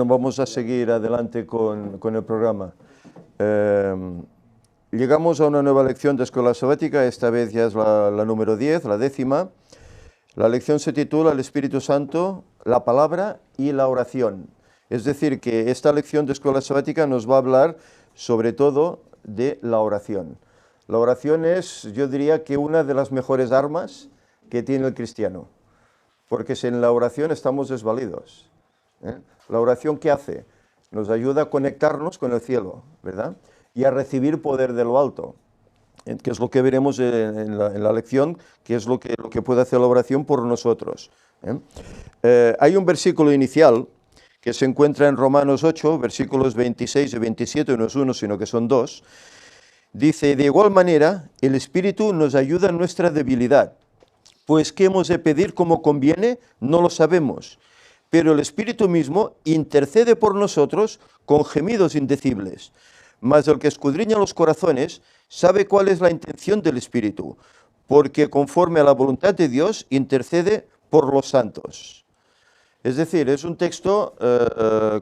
Vamos a seguir adelante con el programa. Llegamos a una nueva lección de Escuela Sabática, esta vez ya es la número 10, la 10ª. La lección se titula El Espíritu Santo, la palabra y la oración. Es decir, que esta lección de Escuela Sabática nos va a hablar sobre todo de la oración. La oración es, yo diría, que una de las mejores armas que tiene el cristiano, porque sin la oración estamos desvalidos. La oración, ¿qué hace? Nos ayuda a conectarnos con el cielo, ¿verdad? Y a recibir poder de lo alto, que es lo que veremos en la lección, que es lo que puede hacer la oración por nosotros. Hay un versículo inicial que se encuentra en Romanos 8, versículos 26 y 27, no es uno, sino que son dos. Dice, de igual manera, el Espíritu nos ayuda en nuestra debilidad, pues ¿qué hemos de pedir como conviene? No lo sabemos. Pero el Espíritu mismo intercede por nosotros con gemidos indecibles. Mas el que escudriña los corazones sabe cuál es la intención del Espíritu, porque conforme a la voluntad de Dios intercede por los santos. Es decir, es un texto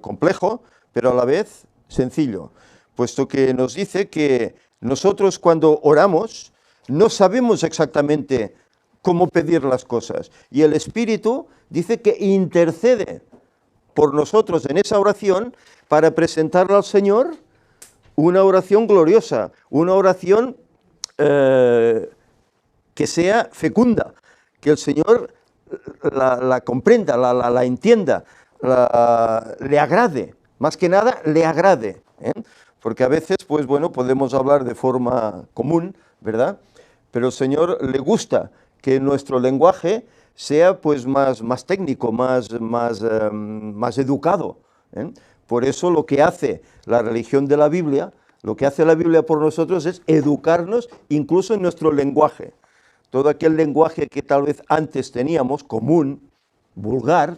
complejo, pero a la vez sencillo, puesto que nos dice que nosotros cuando oramos no sabemos exactamente cómo pedir las cosas. Y el Espíritu dice que intercede por nosotros en esa oración para presentarle al Señor una oración gloriosa, una oración que sea fecunda, que el Señor la comprenda, la entienda, le agrade, más que nada le agrade, porque a veces, pues bueno, podemos hablar de forma común, ¿verdad? Pero al Señor le gusta que nuestro lenguaje sea pues más técnico, más educado. Por eso lo que hace la religión de la Biblia, lo que hace la Biblia por nosotros es educarnos incluso en nuestro lenguaje. Todo aquel lenguaje que tal vez antes teníamos, común, vulgar,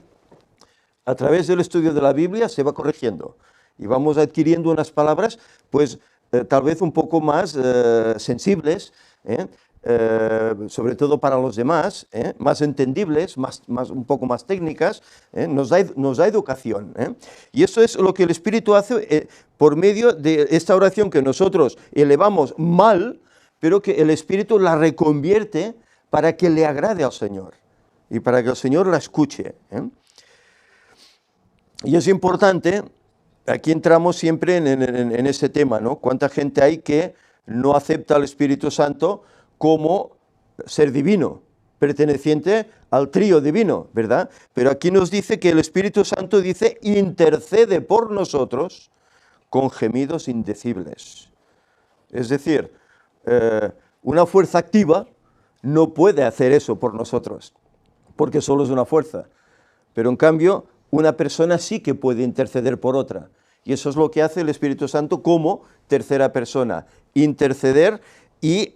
a través del estudio de la Biblia se va corrigiendo. Y vamos adquiriendo unas palabras pues tal vez un poco más sensibles, sobre todo para los demás, más entendibles, un poco más técnicas, nos da educación. Y eso es lo que el Espíritu hace por medio de esta oración que nosotros elevamos mal, pero que el Espíritu la reconvierte para que le agrade al Señor y para que el Señor la escuche. Y es importante, aquí entramos siempre en ese tema, ¿no? ¿Cuánta gente hay que no acepta al Espíritu Santo como ser divino, perteneciente al trío divino, ¿verdad? Pero aquí nos dice que el Espíritu Santo dice, intercede por nosotros con gemidos indecibles. Es decir, una fuerza activa no puede hacer eso por nosotros, porque solo es una fuerza. Pero en cambio, una persona sí que puede interceder por otra. Y eso es lo que hace el Espíritu Santo como tercera persona, interceder y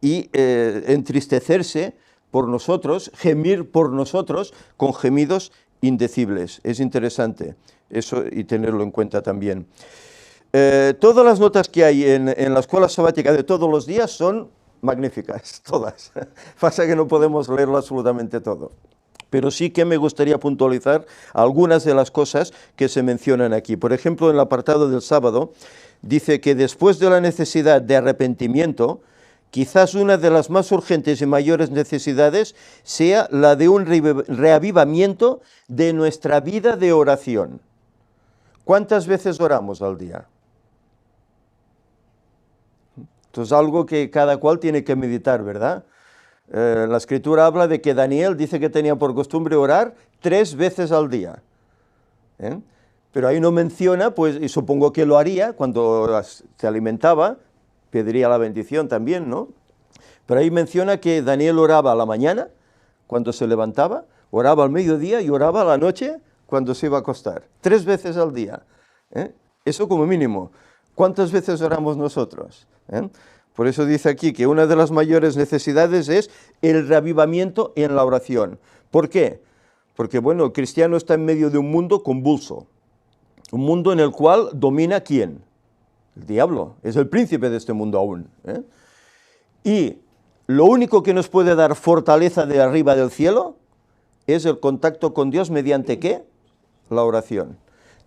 entristecerse por nosotros, gemir por nosotros con gemidos indecibles. Es interesante eso y tenerlo en cuenta también. Todas las notas que hay en la escuela sabática de todos los días son magníficas, todas. Pasa que no podemos leerlo absolutamente todo. Pero sí que me gustaría puntualizar algunas de las cosas que se mencionan aquí. Por ejemplo, en el apartado del sábado, dice que después de la necesidad de arrepentimiento, quizás una de las más urgentes y mayores necesidades sea la de un reavivamiento de nuestra vida de oración. ¿Cuántas veces oramos al día? Esto es algo que cada cual tiene que meditar, ¿verdad? La Escritura habla de que Daniel dice que tenía por costumbre orar 3 veces al día. Pero ahí no menciona, pues, y supongo que lo haría cuando se alimentaba, pediría la bendición también, ¿no? Pero ahí menciona que Daniel oraba a la mañana, cuando se levantaba, oraba al mediodía y oraba a la noche cuando se iba a acostar. 3 veces al día. Eso como mínimo. ¿Cuántas veces oramos nosotros? Por eso dice aquí que una de las mayores necesidades es el reavivamiento en la oración. ¿Por qué? Porque, bueno, el cristiano está en medio de un mundo convulso. Un mundo en el cual domina ¿quién? El diablo. Es el príncipe de este mundo aún. Y lo único que nos puede dar fortaleza de arriba del cielo es el contacto con Dios mediante ¿qué? la oración.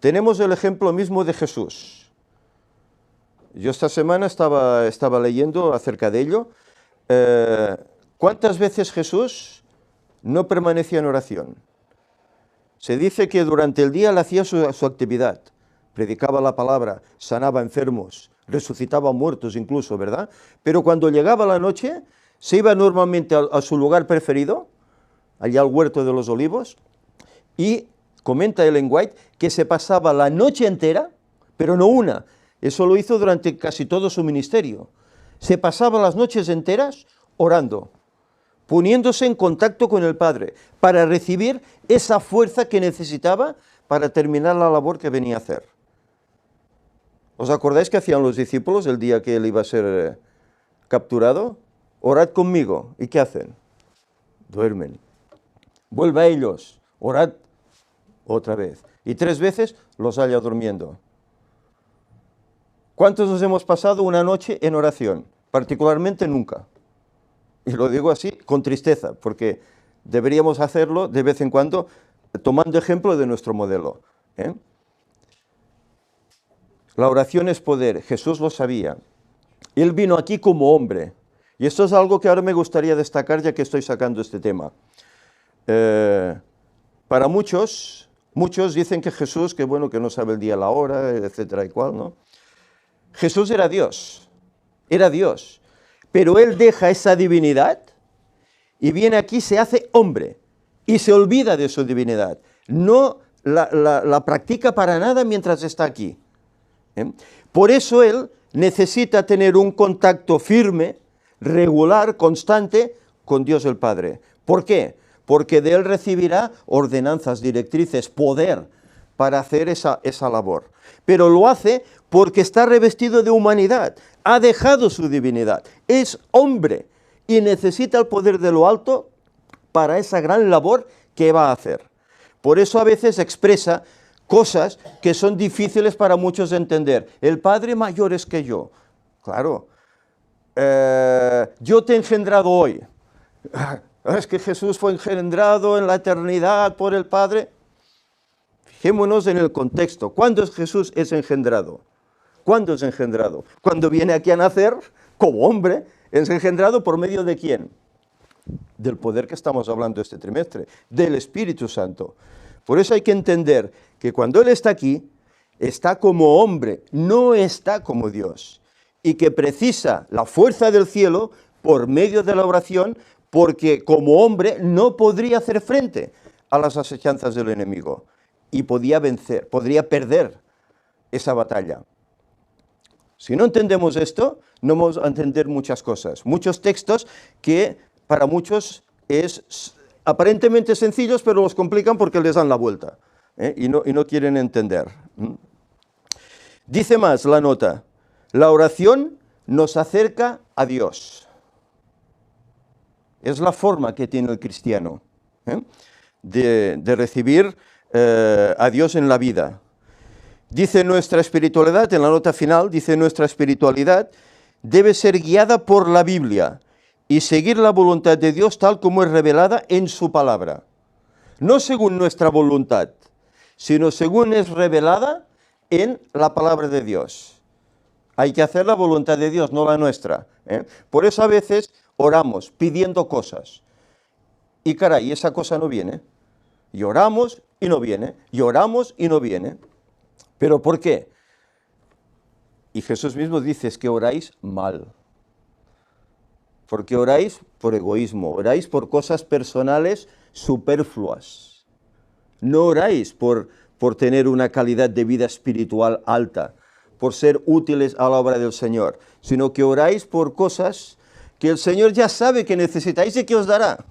Tenemos el ejemplo mismo de Jesús. Yo esta semana estaba leyendo acerca de ello. ¿Cuántas veces Jesús no permanecía en oración? Se dice que durante el día él hacía su actividad, predicaba la palabra, sanaba enfermos, resucitaba muertos incluso, ¿verdad? Pero cuando llegaba la noche, se iba normalmente a su lugar preferido, allá al huerto de los olivos, y comenta Ellen White que se pasaba la noche entera, pero no una, eso lo hizo durante casi todo su ministerio, se pasaba las noches enteras orando, poniéndose en contacto con el Padre, para recibir esa fuerza que necesitaba para terminar la labor que venía a hacer. ¿Os acordáis que hacían los discípulos el día que él iba a ser capturado? Orad conmigo. ¿Y qué hacen? Duermen. Vuelve a ellos, orad otra vez. Y 3 veces los halla durmiendo. ¿Cuántos nos hemos pasado una noche en oración? Particularmente nunca. Y lo digo así con tristeza, porque deberíamos hacerlo de vez en cuando, tomando ejemplo de nuestro modelo. La oración es poder, Jesús lo sabía. Él vino aquí como hombre. Y esto es algo que ahora me gustaría destacar, ya que estoy sacando este tema. Para muchos dicen que Jesús, que bueno, que no sabe el día, la hora, etcétera y cual, ¿no? Jesús era Dios, pero él deja esa divinidad y viene aquí, se hace hombre y se olvida de su divinidad. No la practica para nada mientras está aquí. Por eso él necesita tener un contacto firme, regular, constante con Dios el Padre. ¿Por qué? Porque de él recibirá ordenanzas, directrices, poder para hacer esa labor. Pero lo hace porque está revestido de humanidad, ha dejado su divinidad, es hombre y necesita el poder de lo alto para esa gran labor que va a hacer. Por eso a veces expresa cosas que son difíciles para muchos de entender. El Padre mayor es que yo. Claro, yo te he engendrado hoy. Es que Jesús fue engendrado en la eternidad por el Padre. Fijémonos en el contexto. ¿Cuándo es Jesús es engendrado? ¿Cuándo es engendrado? Cuando viene aquí a nacer, como hombre, es engendrado por medio de ¿quién? Del poder que estamos hablando este trimestre, del Espíritu Santo. Por eso hay que entender que cuando Él está aquí, está como hombre, no está como Dios. Y que precisa la fuerza del cielo por medio de la oración, porque como hombre no podría hacer frente a las asechanzas del enemigo. Y podría perder esa batalla. Si no entendemos esto, no vamos a entender muchas cosas. Muchos textos que para muchos es aparentemente sencillos, pero los complican porque les dan la vuelta, y no quieren entender. Dice más la nota, la oración nos acerca a Dios. Es la forma que tiene el cristiano de recibir a Dios en la vida. Dice nuestra espiritualidad, en la nota final, dice nuestra espiritualidad debe ser guiada por la Biblia y seguir la voluntad de Dios tal como es revelada en su palabra. No según nuestra voluntad, sino según es revelada en la palabra de Dios. Hay que hacer la voluntad de Dios, no la nuestra. Por eso a veces oramos pidiendo cosas. Y caray, esa cosa no viene. Y oramos y no viene. Y oramos y no viene. ¿Pero por qué? Y Jesús mismo dice, es que oráis mal. Porque oráis por egoísmo, oráis por cosas personales superfluas. No oráis por tener una calidad de vida espiritual alta, por ser útiles a la obra del Señor, sino que oráis por cosas que el Señor ya sabe que necesitáis y que os dará.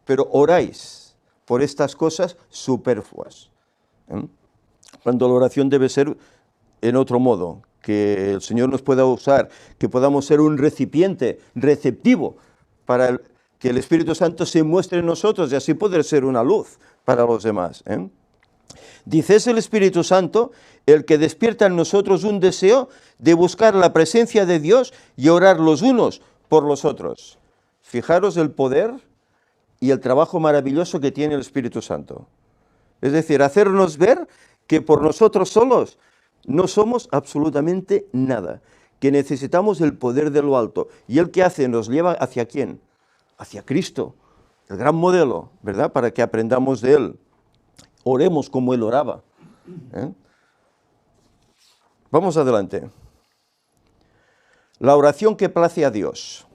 Pero oráis por estas cosas superfluas. Cuando la oración debe ser en otro modo, que el Señor nos pueda usar, que podamos ser un recipiente receptivo para que el Espíritu Santo se muestre en nosotros y así poder ser una luz para los demás. Dice, es el Espíritu Santo el que despierta en nosotros un deseo de buscar la presencia de Dios y orar los unos por los otros. Fijaros el poder y el trabajo maravilloso que tiene el Espíritu Santo. Es decir, hacernos ver que por nosotros solos no somos absolutamente nada, que necesitamos el poder de lo alto. ¿Y él qué hace? ¿Nos lleva hacia quién? Hacia Cristo, el gran modelo, ¿verdad? Para que aprendamos de él. Oremos como él oraba. ¿Eh? Vamos adelante. La oración que place a Dios.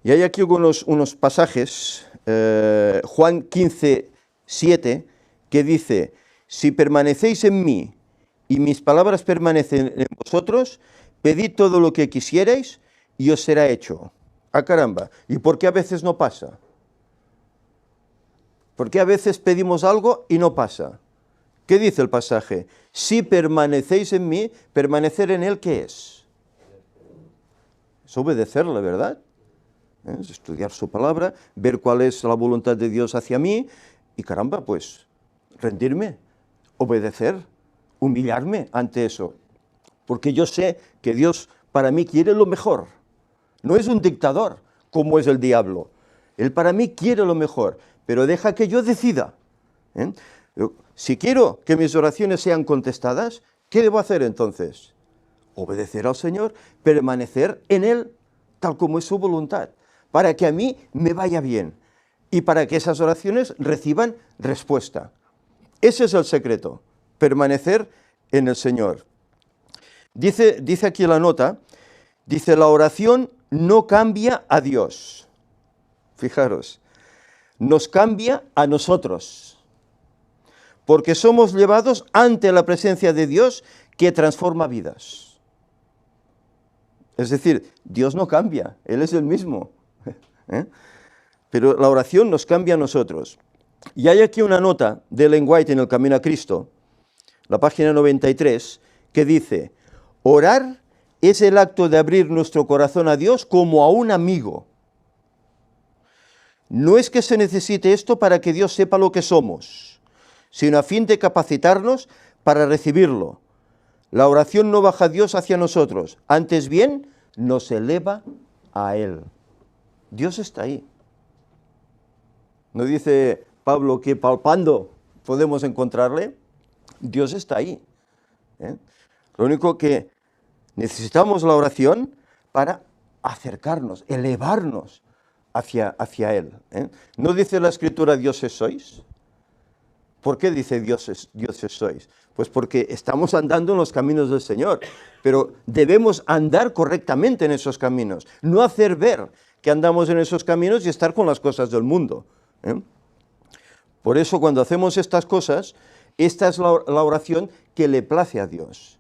Y hay aquí unos pasajes, Juan 15, 7, que dice, si permanecéis en mí y mis palabras permanecen en vosotros, pedid todo lo que quisierais y os será hecho. Ah, caramba, ¿y por qué a veces no pasa? ¿Por qué a veces pedimos algo y no pasa? ¿Qué dice el pasaje? Si permanecéis en mí, permanecer en él, ¿qué es? Es obedecerle, ¿verdad? Es estudiar su palabra, ver cuál es la voluntad de Dios hacia mí y caramba, pues rendirme, obedecer, humillarme ante eso. Porque yo sé que Dios para mí quiere lo mejor. No es un dictador como es el diablo. Él para mí quiere lo mejor, pero deja que yo decida. ¿Eh? Si quiero que mis oraciones sean contestadas, ¿qué debo hacer entonces? Obedecer al Señor, permanecer en Él tal como es su voluntad, para que a mí me vaya bien y para que esas oraciones reciban respuesta. Ese es el secreto, permanecer en el Señor. Dice aquí la nota, dice, la oración no cambia a Dios. Fijaros, nos cambia a nosotros, porque somos llevados ante la presencia de Dios que transforma vidas. Es decir, Dios no cambia, Él es el mismo. ¿Eh? Pero la oración nos cambia a nosotros. Y hay aquí una nota de Ellen White en El Camino a Cristo, la página 93, que dice, orar es el acto de abrir nuestro corazón a Dios como a un amigo. No es que se necesite esto para que Dios sepa lo que somos, sino a fin de capacitarnos para recibirlo. La oración no baja a Dios hacia nosotros, antes bien nos eleva a Él. Dios está ahí. ¿No dice Pablo que palpando podemos encontrarle? Dios está ahí. ¿Eh? Lo único que necesitamos la oración para acercarnos, elevarnos hacia Él. ¿Eh? ¿No dice la Escritura dioses sois? ¿Por qué dice dioses sois? Pues porque estamos andando en los caminos del Señor, pero debemos andar correctamente en esos caminos, no hacer ver que andamos en esos caminos y estar con las cosas del mundo. ¿Eh? Por eso cuando hacemos estas cosas, esta es la oración que le place a Dios.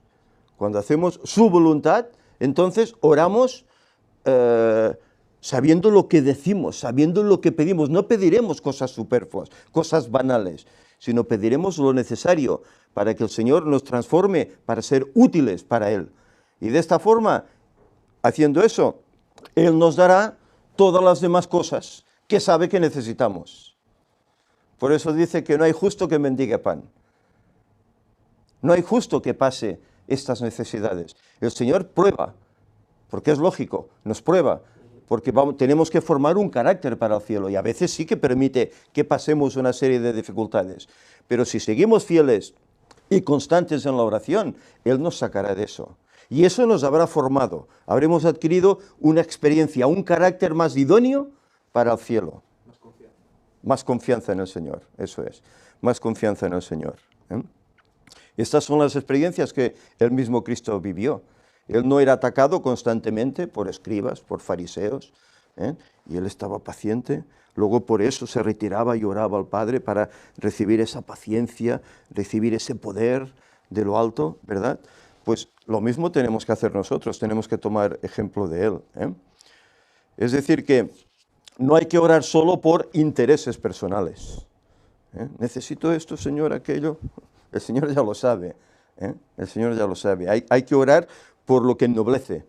Cuando hacemos su voluntad, entonces oramos sabiendo lo que decimos, sabiendo lo que pedimos. No pediremos cosas superfluas, cosas banales, sino pediremos lo necesario para que el Señor nos transforme para ser útiles para Él. Y de esta forma, haciendo eso, Él nos dará todas las demás cosas que sabe que necesitamos. Por eso dice que no hay justo que mendigue pan. No hay justo que pase estas necesidades. El Señor prueba, porque es lógico, nos prueba, porque tenemos que formar un carácter para el cielo y a veces sí que permite que pasemos una serie de dificultades. Pero si seguimos fieles y constantes en la oración, Él nos sacará de eso. Y eso nos habrá formado, habremos adquirido una experiencia, un carácter más idóneo para el cielo. Más confianza en el Señor, eso es, más confianza en el Señor. ¿Eh? Estas son las experiencias que el mismo Cristo vivió. Él no era atacado constantemente por escribas, por fariseos, ¿eh? Y él estaba paciente. Luego por eso se retiraba y oraba al Padre para recibir esa paciencia, recibir ese poder de lo alto, ¿verdad? Pues lo mismo tenemos que hacer nosotros, tenemos que tomar ejemplo de él. ¿Eh? Es decir que no hay que orar solo por intereses personales. ¿Eh? Necesito esto, Señor, aquello. El Señor ya lo sabe. ¿Eh? El Señor ya lo sabe. Hay que orar por lo que ennoblece,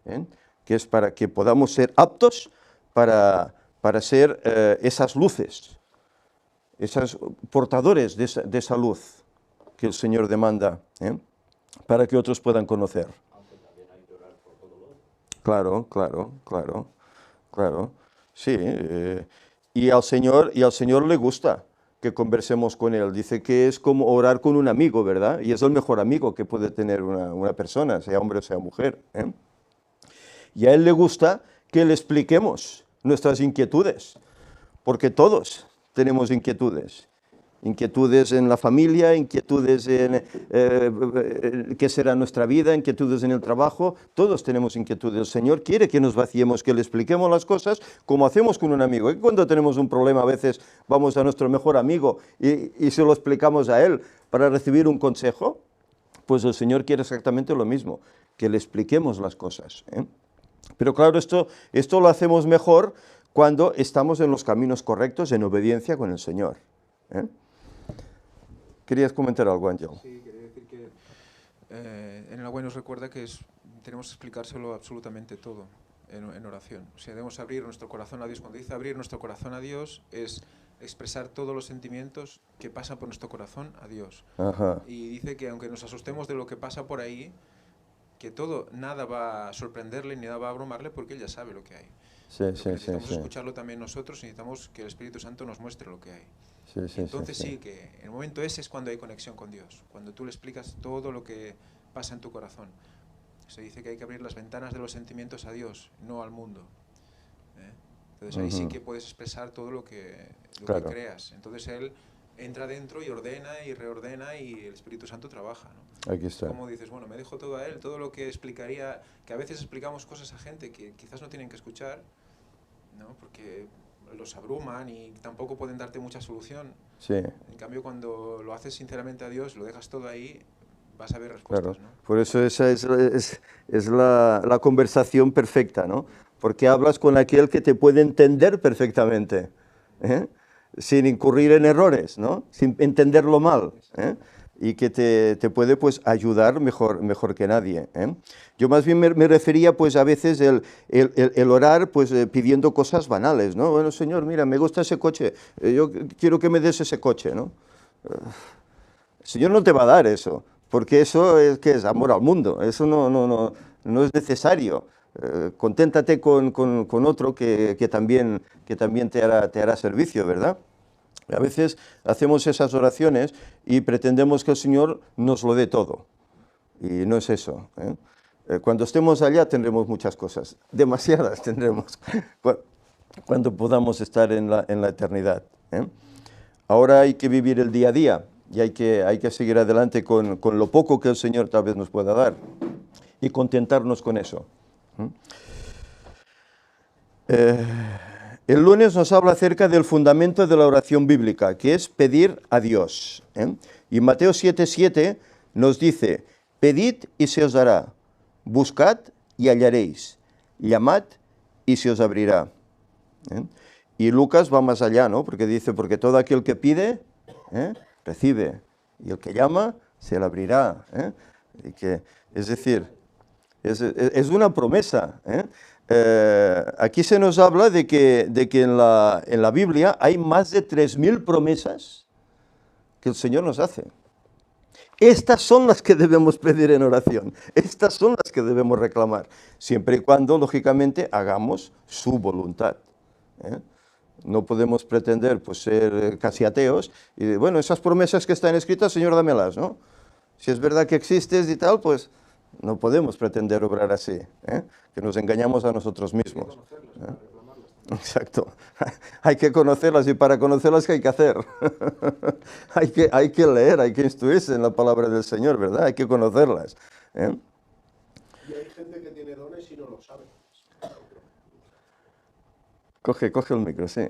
¿eh? Que es para que podamos ser aptos para ser esas luces, esos portadores de esa luz que el Señor demanda, ¿eh? Para que otros puedan conocer. Claro, claro, claro, claro. Sí, y al Señor le gusta que conversemos con Él. Dice que es como orar con un amigo, ¿verdad? Y es el mejor amigo que puede tener una persona, sea hombre o sea mujer, ¿eh? Y a Él le gusta que le expliquemos nuestras inquietudes, porque todos tenemos inquietudes. Inquietudes en la familia, inquietudes en qué será nuestra vida, inquietudes en el trabajo. Todos tenemos inquietudes. El Señor quiere que nos vaciemos, que le expliquemos las cosas como hacemos con un amigo. Y cuando tenemos un problema, a veces vamos a nuestro mejor amigo y se lo explicamos a él para recibir un consejo. Pues el Señor quiere exactamente lo mismo, que le expliquemos las cosas, ¿eh? Pero claro, esto lo hacemos mejor cuando estamos en los caminos correctos, en obediencia con el Señor, ¿eh? ¿Querías comentar algo, Ángel? Sí, quería decir que en el agua nos recuerda que tenemos que explicárselo absolutamente todo en oración. O sea, debemos abrir nuestro corazón a Dios. Cuando dice abrir nuestro corazón a Dios, es expresar todos los sentimientos que pasan por nuestro corazón a Dios. Ajá. Y dice que aunque nos asustemos de lo que pasa por ahí, que nada va a sorprenderle ni nada va a abrumarle porque Él ya sabe lo que hay. Sí, Lo que sí, necesitamos sí. escucharlo también nosotros, necesitamos que el Espíritu Santo nos muestre lo que hay. Sí, Entonces sí, que el momento ese es cuando hay conexión con Dios, cuando tú le explicas todo lo que pasa en tu corazón. Se dice que hay que abrir las ventanas de los sentimientos a Dios, no al mundo, ¿eh? Entonces ahí sí que puedes expresar todo lo que Claro. creas. Entonces Él entra dentro y ordena y reordena y el Espíritu Santo trabaja, ¿no? Aquí está. Como dices, bueno, me dejo todo a Él, todo lo que explicaría, que a veces explicamos cosas a gente que quizás no tienen que escuchar, ¿no? Porque los abruman y tampoco pueden darte mucha solución. Sí. En cambio, cuando lo haces sinceramente a Dios, lo dejas todo ahí, vas a ver respuestas, Claro. ¿no? Por eso esa es la conversación perfecta, ¿no? Porque hablas con aquel que te puede entender perfectamente, ¿eh? Sin incurrir en errores, ¿no? Sin entenderlo mal, ¿eh? Y que te puede pues ayudar mejor que nadie, ¿eh? Yo más bien me refería pues a veces el orar pues pidiendo cosas banales, ¿no? Bueno, Señor, mira, me gusta ese coche, yo quiero que me des ese coche, ¿no? El Señor no te va a dar eso, porque eso es que es amor al mundo, eso no es necesario. Conténtate con otro que también te hará servicio, ¿verdad? A veces hacemos esas oraciones y pretendemos que el Señor nos lo dé todo. Y no es eso, ¿eh? Cuando estemos allá tendremos muchas cosas, demasiadas tendremos, cuando podamos estar en la eternidad, ¿eh? Ahora hay que vivir el día a día y hay que seguir adelante con lo poco que el Señor tal vez nos pueda dar y contentarnos con eso. El lunes nos habla acerca del fundamento de la oración bíblica, que es pedir a Dios, ¿eh? Y Mateo 7:7 nos dice, pedid y se os dará, buscad y hallaréis, llamad y se os abrirá, ¿eh? Y Lucas va más allá, ¿no? Porque dice, porque todo aquel que pide, recibe, y el que llama, se le abrirá, ¿eh? Es decir, es una promesa, ¿eh? Aquí se nos habla de que en la Biblia hay más de 3.000 promesas que el Señor nos hace. Estas son las que debemos pedir en oración, estas son las que debemos reclamar, siempre y cuando, lógicamente, hagamos su voluntad, ¿eh? No podemos pretender pues, ser casi ateos y, bueno, esas promesas que están escritas, Señor, dámelas, ¿no? Si es verdad que existes y tal, pues no podemos pretender obrar así, ¿eh? Que nos engañamos a nosotros mismos, ¿eh? Exacto. Hay que conocerlas y para conocerlas, ¿qué hay que hacer? hay que leer, hay que instruirse en la palabra del Señor, ¿verdad? Hay que conocerlas, ¿eh? Y hay gente que tiene dones y no lo sabe. Coge el micro, sí.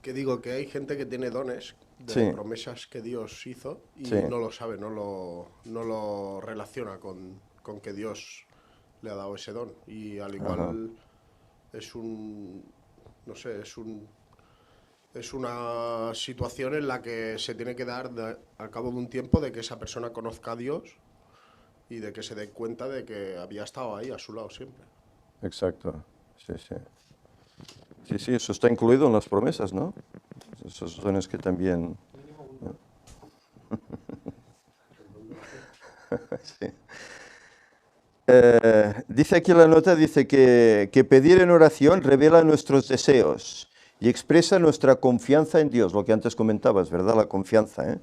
Que digo que hay gente que tiene dones de Sí. promesas que Dios hizo y Sí. no lo sabe, no lo relaciona con que Dios le ha dado ese don. Y al igual es no sé, es una situación en la que se tiene que dar al cabo de un tiempo de que esa persona conozca a Dios y de que se dé cuenta de que había estado ahí a su lado siempre. Exacto, sí, sí. Sí, sí, eso está incluido en las promesas, ¿no? Esos dones que también... ¿no? Sí. Dice aquí la nota, dice que pedir en oración revela nuestros deseos y expresa nuestra confianza en Dios, lo que antes comentabas, ¿verdad? La confianza, ¿eh?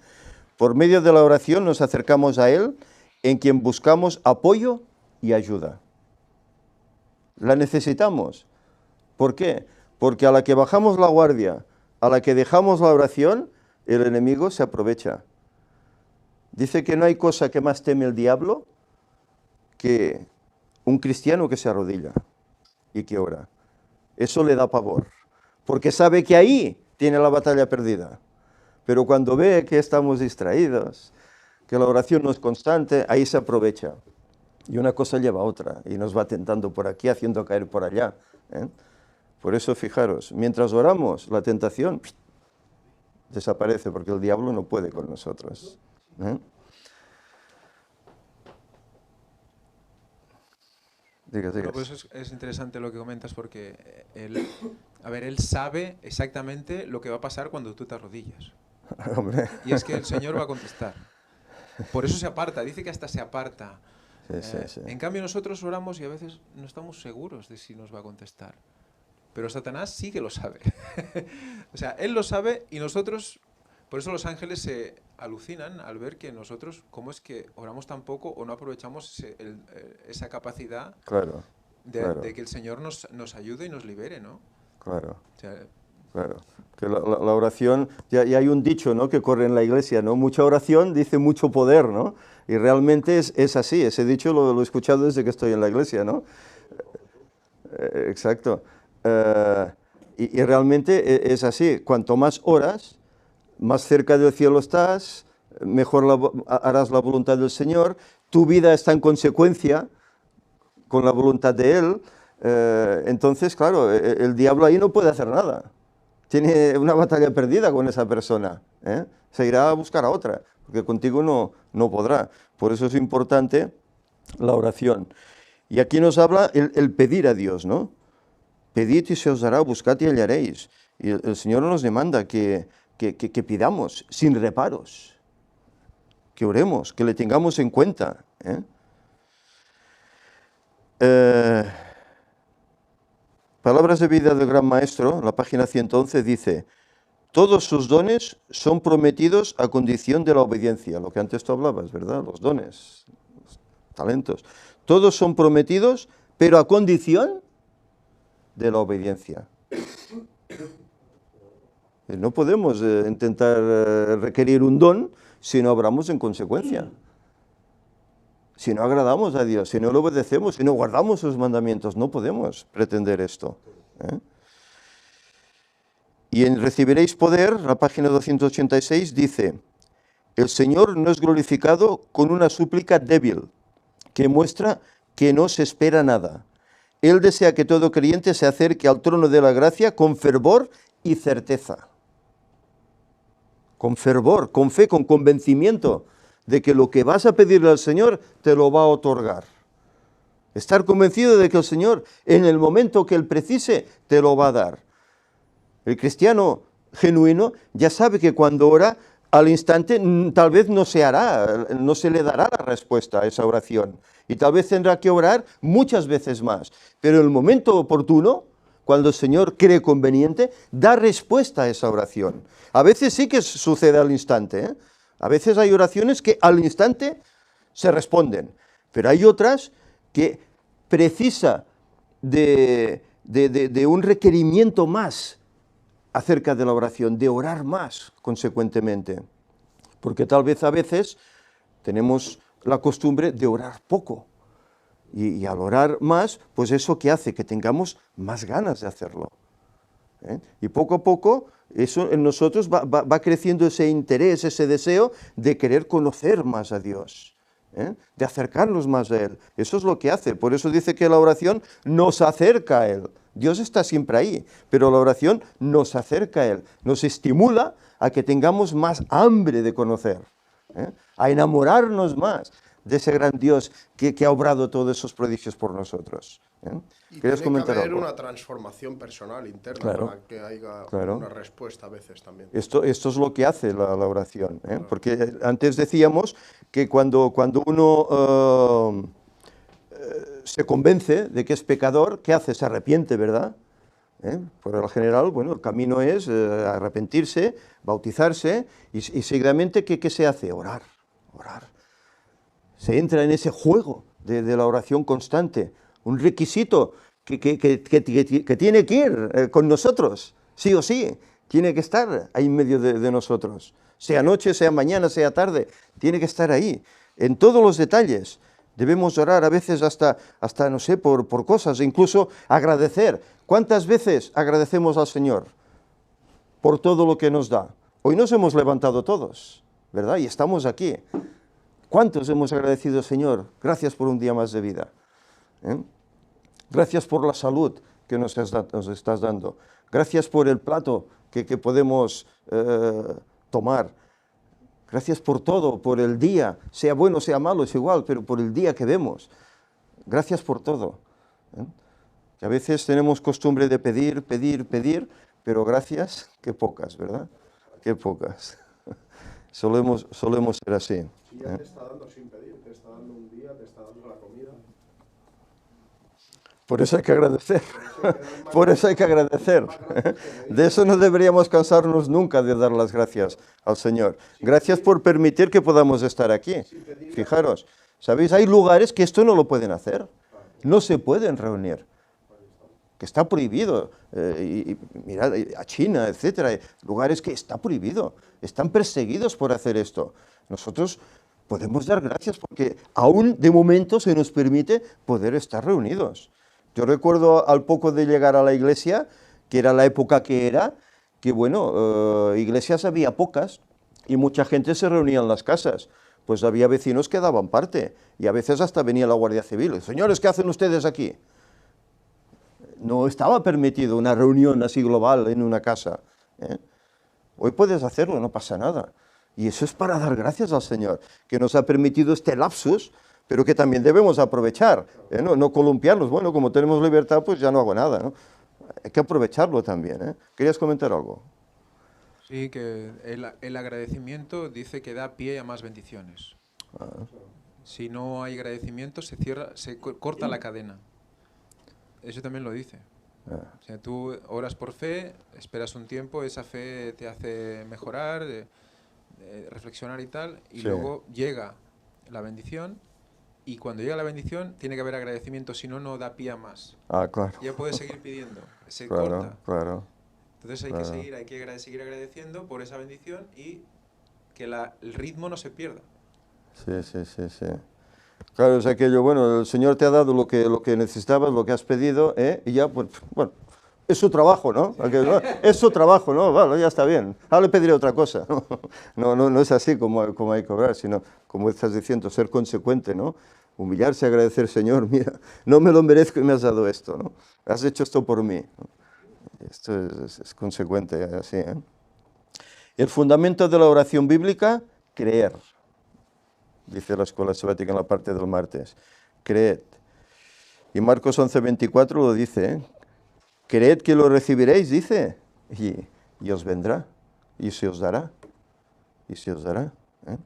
Por medio de la oración nos acercamos a Él, en quien buscamos apoyo y ayuda. La necesitamos. ¿Por qué? Porque a la que bajamos la guardia, a la que dejamos la oración, el enemigo se aprovecha. Dice que no hay cosa que más teme el diablo que un cristiano que se arrodilla y que ora. Eso le da pavor, porque sabe que ahí tiene la batalla perdida. Pero cuando ve que estamos distraídos, que la oración no es constante, ahí se aprovecha. Y una cosa lleva a otra, y nos va tentando por aquí, haciendo caer por allá, ¿eh? Por eso, fijaros, mientras oramos, la tentación desaparece, porque el diablo no puede con nosotros, ¿eh? Digas. Bueno, pues es interesante lo que comentas porque él sabe exactamente lo que va a pasar cuando tú te arrodillas. Hombre. Y es que el Señor va a contestar. Por eso se aparta, dice que hasta se aparta. Sí. En cambio nosotros oramos y a veces no estamos seguros de si nos va a contestar. Pero Satanás sí que lo sabe. O sea, él lo sabe y nosotros... Por eso los ángeles se alucinan al ver que nosotros, ¿cómo es que oramos tan poco o no aprovechamos esa capacidad Claro. de que el Señor nos ayude y nos libere, ¿no? Claro. O sea, Claro, que la oración, ya hay un dicho, ¿no?, que corre en la iglesia, ¿no? Mucha oración dice mucho poder, ¿no? Y realmente es así, ese dicho lo he escuchado desde que estoy en la iglesia, ¿no? Exacto. Y realmente es así, cuanto más oras, más cerca del cielo estás, mejor harás la voluntad del Señor, tu vida está en consecuencia con la voluntad de Él, entonces, claro, el diablo ahí no puede hacer nada. Tiene una batalla perdida con esa persona, ¿eh? Se irá a buscar a otra, porque contigo no podrá. Por eso es importante la oración. Y aquí nos habla el pedir a Dios, ¿no? Pedid y se os dará, buscad y hallaréis. Y el Señor nos demanda que pidamos sin reparos, que oremos, que le tengamos en cuenta, ¿eh? Palabras de vida del Gran Maestro, la página 111, dice: todos sus dones son prometidos a condición de la obediencia. Lo que antes tú hablabas, ¿verdad? Los dones, los talentos. Todos son prometidos, pero a condición de la obediencia. No podemos intentar requerir un don si no obramos en consecuencia. Si no agradamos a Dios, si no le obedecemos, si no guardamos sus mandamientos, no podemos pretender esto, ¿eh? Y en Recibiréis poder, la página 286, dice: el Señor no es glorificado con una súplica débil, que muestra que no se espera nada. Él desea que todo creyente se acerque al trono de la gracia con fervor y certeza. Con fervor, con fe, con convencimiento de que lo que vas a pedirle al Señor te lo va a otorgar. Estar convencido de que el Señor, en el momento que Él precise, te lo va a dar. El cristiano genuino ya sabe que cuando ora, al instante tal vez no se le dará la respuesta a esa oración. Y tal vez tendrá que orar muchas veces más. Pero en el momento oportuno, cuando el Señor cree conveniente, da respuesta a esa oración. A veces sí que sucede al instante, ¿eh? A veces hay oraciones que al instante se responden, pero hay otras que precisa de un requerimiento más acerca de la oración, de orar más consecuentemente. Porque tal vez a veces tenemos la costumbre de orar poco. Y al orar más, pues eso que hace que tengamos más ganas de hacerlo, ¿eh? Y poco a poco eso en nosotros va creciendo ese interés, ese deseo de querer conocer más a Dios, ¿eh? De acercarnos más a Él. Eso es lo que hace. Por eso dice que la oración nos acerca a Él. Dios está siempre ahí, pero la oración nos acerca a Él, nos estimula a que tengamos más hambre de conocer, ¿eh? A enamorarnos más de ese gran Dios que ha obrado todos esos prodigios por nosotros, ¿eh? Y ¿Querías tiene que comentar haber algo? una transformación personal interna, Claro, para que haya claro. una respuesta a veces también. Esto es lo que hace la oración, ¿eh? Porque antes decíamos que cuando uno se convence de que es pecador, ¿qué hace? Se arrepiente, ¿verdad? Por lo general, bueno, el camino es arrepentirse, bautizarse y seguidamente, ¿qué se hace? Orar, orar. Se entra en ese juego de la oración constante, un requisito que tiene que ir con nosotros, sí o sí, tiene que estar ahí en medio de nosotros, sea noche, sea mañana, sea tarde, tiene que estar ahí, en todos los detalles. Debemos orar a veces hasta no sé, por cosas, incluso agradecer. ¿Cuántas veces agradecemos al Señor por todo lo que nos da? Hoy nos hemos levantado todos, ¿verdad? Y estamos aquí. ¿Cuántos hemos agradecido, Señor? Gracias por un día más de vida. Gracias por la salud que nos estás dando. Gracias por el plato que podemos tomar. Gracias por todo, por el día, sea bueno, sea malo, es igual, pero por el día que vemos. Gracias por todo. Que a veces tenemos costumbre de pedir, pedir, pedir, pero gracias, qué pocas, ¿verdad? Qué pocas. Solemos ser así. Si ya te está dando sin pedir, te está dando un día, te está dando la comida. Por eso hay que agradecer. Por eso hay que agradecer. De eso no deberíamos cansarnos nunca de dar las gracias al Señor. Gracias por permitir que podamos estar aquí. Fijaros, ¿sabéis? Hay lugares que esto no lo pueden hacer. No se pueden reunir. Que está prohibido. Y mirad, a China, etcétera, lugares que está prohibido. Están perseguidos por hacer esto. Nosotros podemos dar gracias porque aún de momento se nos permite poder estar reunidos. Yo recuerdo al poco de llegar a la iglesia, que era la época que era, que bueno, iglesias había pocas y mucha gente se reunía en las casas. Pues había vecinos que daban parte y a veces hasta venía la Guardia Civil. Señores, ¿qué hacen ustedes aquí? No estaba permitido una reunión así global en una casa. Hoy puedes hacerlo, no pasa nada. Y eso es para dar gracias al Señor, que nos ha permitido este lapsus, pero que también debemos aprovechar, no columpiarnos. Bueno, como tenemos libertad, pues ya no hago nada, ¿no? Hay que aprovecharlo también. ¿Querías comentar algo? Sí, que el agradecimiento dice que da pie a más bendiciones. Si no hay agradecimiento, se corta la cadena. Eso también lo dice. O sea, tú oras por fe, esperas un tiempo, esa fe te hace mejorar, reflexionar y tal, y luego llega la bendición, y cuando llega la bendición tiene que haber agradecimiento, si no, no da pie a más. Claro. Ya puedes seguir pidiendo, se Claro, corta. claro. Entonces hay que seguir agradeciendo por esa bendición y que el ritmo no se pierda. Sí. Claro, es aquello, bueno, el Señor te ha dado lo que necesitabas, lo que has pedido, y ya, pues, bueno, es su trabajo, ¿no? Es su trabajo, ¿no? Vale, ya está bien. Ahora le pediré otra cosa. No es así como hay que obrar, sino, como estás diciendo, ser consecuente, ¿no? Humillarse, agradecer, Señor, mira, no me lo merezco y me has dado esto, ¿no? Has hecho esto por mí. Esto es consecuente, así, ¿eh? El fundamento de la oración bíblica, creer. Dice la Escuela Sabática en la parte del martes. Creed. Y Marcos 11:24 lo dice, creed que lo recibiréis, dice, y os vendrá, y se os dará, ¿eh?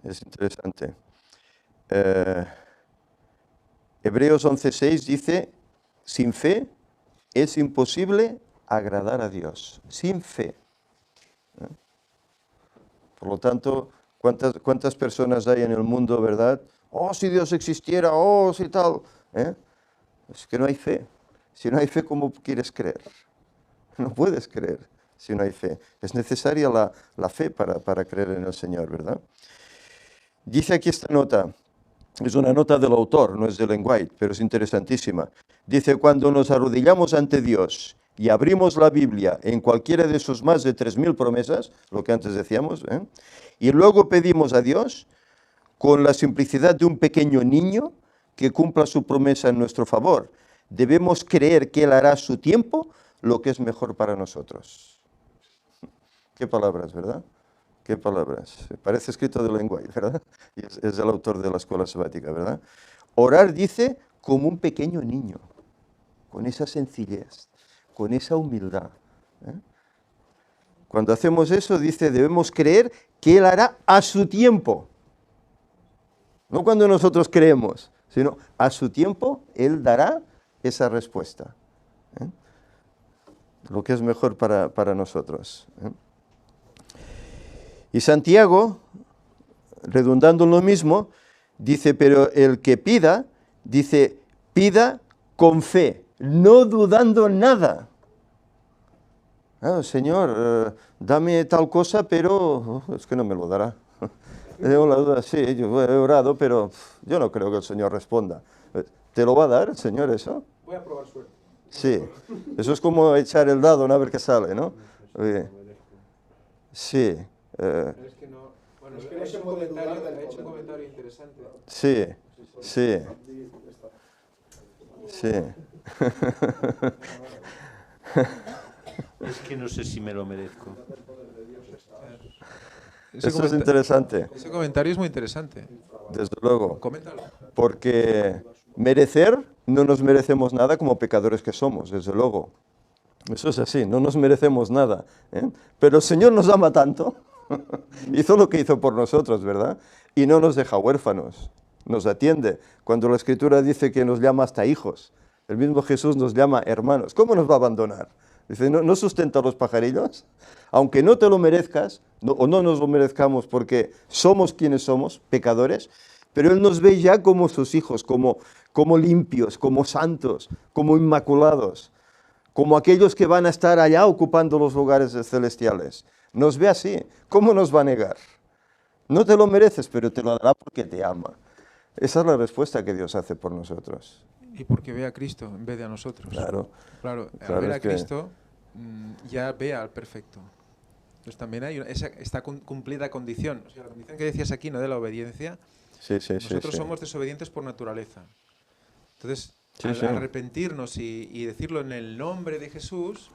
Es interesante. Hebreos 11:6 dice, sin fe es imposible agradar a Dios, sin fe. Por lo tanto, ¿cuántas personas hay en el mundo, verdad? Oh, si Dios existiera, oh, si tal. Es que no hay fe. Si no hay fe, ¿cómo quieres creer? No puedes creer si no hay fe. Es necesaria la fe para creer en el Señor, ¿verdad? Dice aquí esta nota, es una nota del autor, no es de Ellen White, pero es interesantísima. Dice, cuando nos arrodillamos ante Dios y abrimos la Biblia en cualquiera de sus más de 3.000 promesas, lo que antes decíamos, y luego pedimos a Dios, con la simplicidad de un pequeño niño que cumpla su promesa en nuestro favor, debemos creer que Él hará a su tiempo lo que es mejor para nosotros. Qué palabras, ¿verdad? Qué palabras. Parece escrito de lenguaje, ¿verdad? Y es el autor de la Escuela Sabática, ¿verdad? Orar, dice, como un pequeño niño, con esa sencillez, con esa humildad. Cuando hacemos eso, dice, debemos creer que Él hará a su tiempo. No cuando nosotros creemos, sino a su tiempo Él dará esa respuesta. ¿eh? Lo que es mejor para nosotros, ¿eh? Y Santiago, redundando en lo mismo, dice, pero el que pida, dice, pida con fe, no dudando nada. Señor, dame tal cosa, pero es que no me lo dará. Tengo la duda, sí, yo he orado, pero yo no creo que el Señor responda. ¿Te lo va a dar el Señor eso? Voy a probar suerte. Sí, eso es como echar el dado, ¿no? A ver qué sale, ¿no? Sí. Es que no, bueno, es que ha hecho un comentario interesante. Sí, sí, sí. Es que no sé si me lo merezco. Eso es interesante, Ese comentario es muy interesante. desde luego, Coméntalo. porque merecer, no nos merecemos nada como pecadores que somos, desde luego. Eso es así, no nos merecemos nada, ¿eh? Pero el Señor nos ama tanto, hizo lo que hizo por nosotros, ¿verdad? Y no nos deja huérfanos, nos atiende. Cuando la Escritura dice que nos llama hasta hijos, el mismo Jesús nos llama hermanos. ¿Cómo nos va a abandonar? Dice, ¿no sustenta a los pajarillos? Aunque no te lo merezcas, o no nos lo merezcamos porque somos quienes somos, pecadores, pero Él nos ve ya como sus hijos, como limpios, como santos, como inmaculados, como aquellos que van a estar allá ocupando los lugares celestiales. Nos ve así. ¿Cómo nos va a negar? No te lo mereces, pero te lo dará porque te ama. Esa es la respuesta que Dios hace por nosotros. Y porque ve a Cristo en vez de a nosotros. Claro. Claro, Claro, al ver es a que- Cristo ya ve al perfecto. Entonces también hay esta cumplida condición. O sea, la condición que decías aquí, ¿no? De la obediencia. Sí, sí, Nosotros sí. somos desobedientes por naturaleza. Entonces, Sí, al sí. arrepentirnos y decirlo en el nombre de Jesús,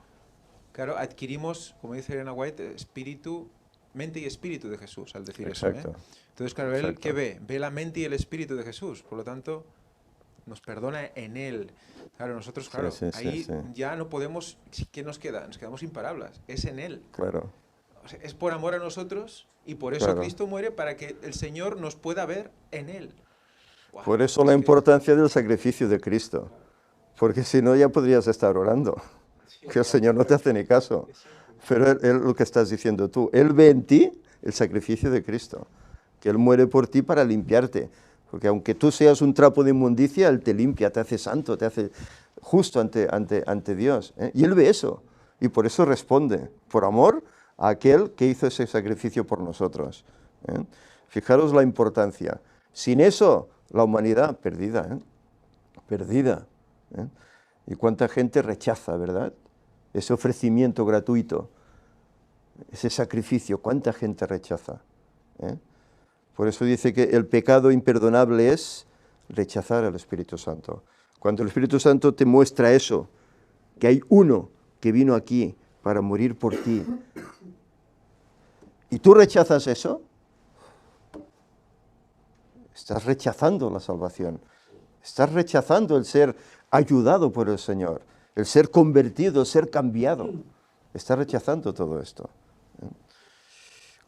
claro, adquirimos, como dice Elena White, espíritu, mente y espíritu de Jesús al decir eso. Exacto. Entonces, claro, él Exacto. ¿qué ve? Ve la mente y el espíritu de Jesús. Por lo tanto, nos perdona en él. Claro, nosotros, claro, Sí, sí, ahí sí. ya no podemos. ¿Qué nos queda? Nos quedamos sin palabras. Es en él. Claro. O sea, es por amor a nosotros y por eso Claro. Cristo muere para que el Señor nos pueda ver en él. Guau, Por eso es la que- importancia del sacrificio de Cristo. Porque si no, ya podrías estar orando. Que el Señor no te hace ni caso. Pero él, lo que estás diciendo tú, Él ve en ti el sacrificio de Cristo. Que Él muere por ti para limpiarte. Porque aunque tú seas un trapo de inmundicia, Él te limpia, te hace santo, te hace justo ante Dios, ¿eh? Y Él ve eso. Y por eso responde, por amor a aquel que hizo ese sacrificio por nosotros, ¿eh? Fijaros la importancia. Sin eso, la humanidad perdida, ¿eh? Perdida, ¿eh? Y cuánta gente rechaza, ¿verdad? Ese ofrecimiento gratuito, ese sacrificio, cuánta gente rechaza, ¿eh? Por eso dice que el pecado imperdonable es rechazar al Espíritu Santo. Cuando el Espíritu Santo te muestra eso, que hay uno que vino aquí para morir por ti, y tú rechazas eso, estás rechazando la salvación, estás rechazando el ser ayudado por el Señor, el ser convertido, el ser cambiado. Estás rechazando todo esto, ¿eh?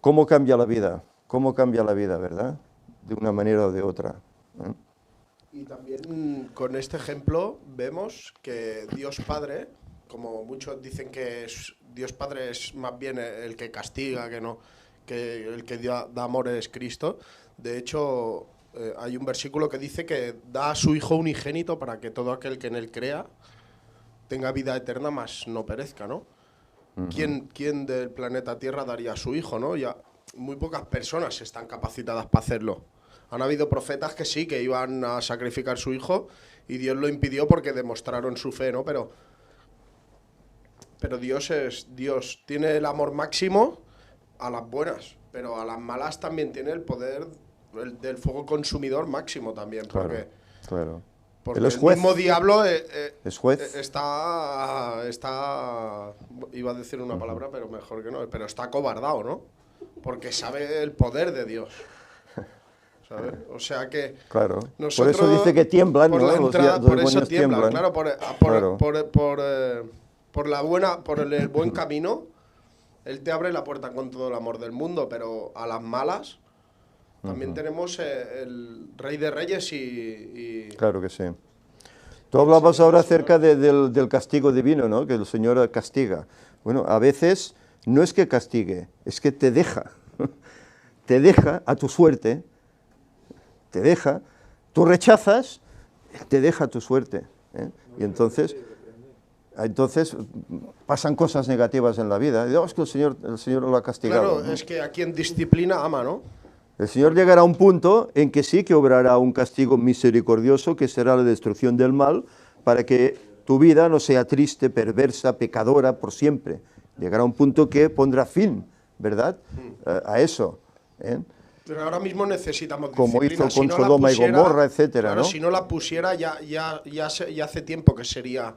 ¿Cómo cambia la vida? ¿Cómo cambia la vida, verdad? De una manera o de otra, ¿eh? Y también con este ejemplo vemos que Dios Padre, como muchos dicen que Dios Padre es más bien el que castiga, que el que da amor es Cristo. De hecho, hay un versículo que dice que da a su Hijo unigénito para que todo aquel que en él crea tenga vida eterna, mas no perezca, ¿no? ¿Quién del planeta Tierra daría a su hijo, no? Ya muy pocas personas están capacitadas para hacerlo. Han habido profetas que sí, que iban a sacrificar su hijo y Dios lo impidió porque demostraron su fe, ¿no? Pero Dios es Dios. Tiene el amor máximo a las buenas, pero a las malas también tiene el poder del fuego consumidor máximo también. Porque, Claro. porque Él es el juez. mismo diablo Es juez. está, iba a decir una palabra, pero mejor que no, pero está acobardado, ¿no? Porque sabe el poder de Dios. ¿Sabes? O sea que Claro. nosotros, por eso dice que tiemblan, por ¿no? la Los entrada, los por eso demonios tiemblan, tiemblan. claro, Claro. por el buen camino, Él te abre la puerta con todo el amor del mundo, pero a las malas también tenemos el Rey de Reyes y Claro que sí. Tú hablabas ahora acerca del castigo divino, ¿no? Que el Señor castiga. Bueno, a veces no es que castigue, es que te deja. Te deja a tu suerte. Te deja. Tú rechazas, te deja a tu suerte. ¿Eh? Y entonces pasan cosas negativas en la vida. Y, es que el Señor lo ha castigado. Claro, ¿no? es que a quien disciplina ama, ¿no? El Señor llegará a un punto en que sí que obrará un castigo misericordioso, que será la destrucción del mal, para que tu vida no sea triste, perversa, pecadora por siempre. Llegará a un punto que pondrá fin, ¿verdad?, a eso. ¿Eh? Pero ahora mismo necesitamos Como disciplina. hizo con Sodoma y Gomorra, etcétera, claro, ¿no? si no la pusiera, ya hace tiempo que sería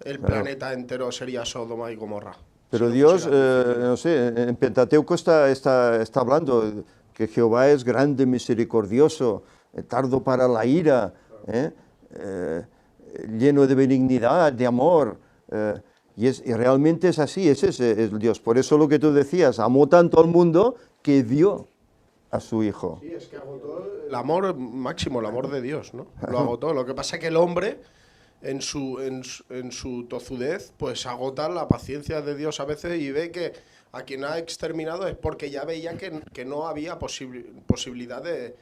el planeta entero, sería Sodoma y Gomorra. Pero Si no Dios, pusiera disciplina. no sé, en Pentateuco está hablando que Jehová es grande, misericordioso, tardo para la ira, lleno de benignidad, de amor. Y realmente es así, ese es Dios. Por eso lo que tú decías, amó tanto al mundo que dio a su Hijo. Sí, es que agotó el amor máximo, el amor de Dios, ¿no? Lo agotó. Lo que pasa es que el hombre, en su tozudez, pues agota la paciencia de Dios a veces y ve que a quien ha exterminado es porque ya veía que no había posibilidad de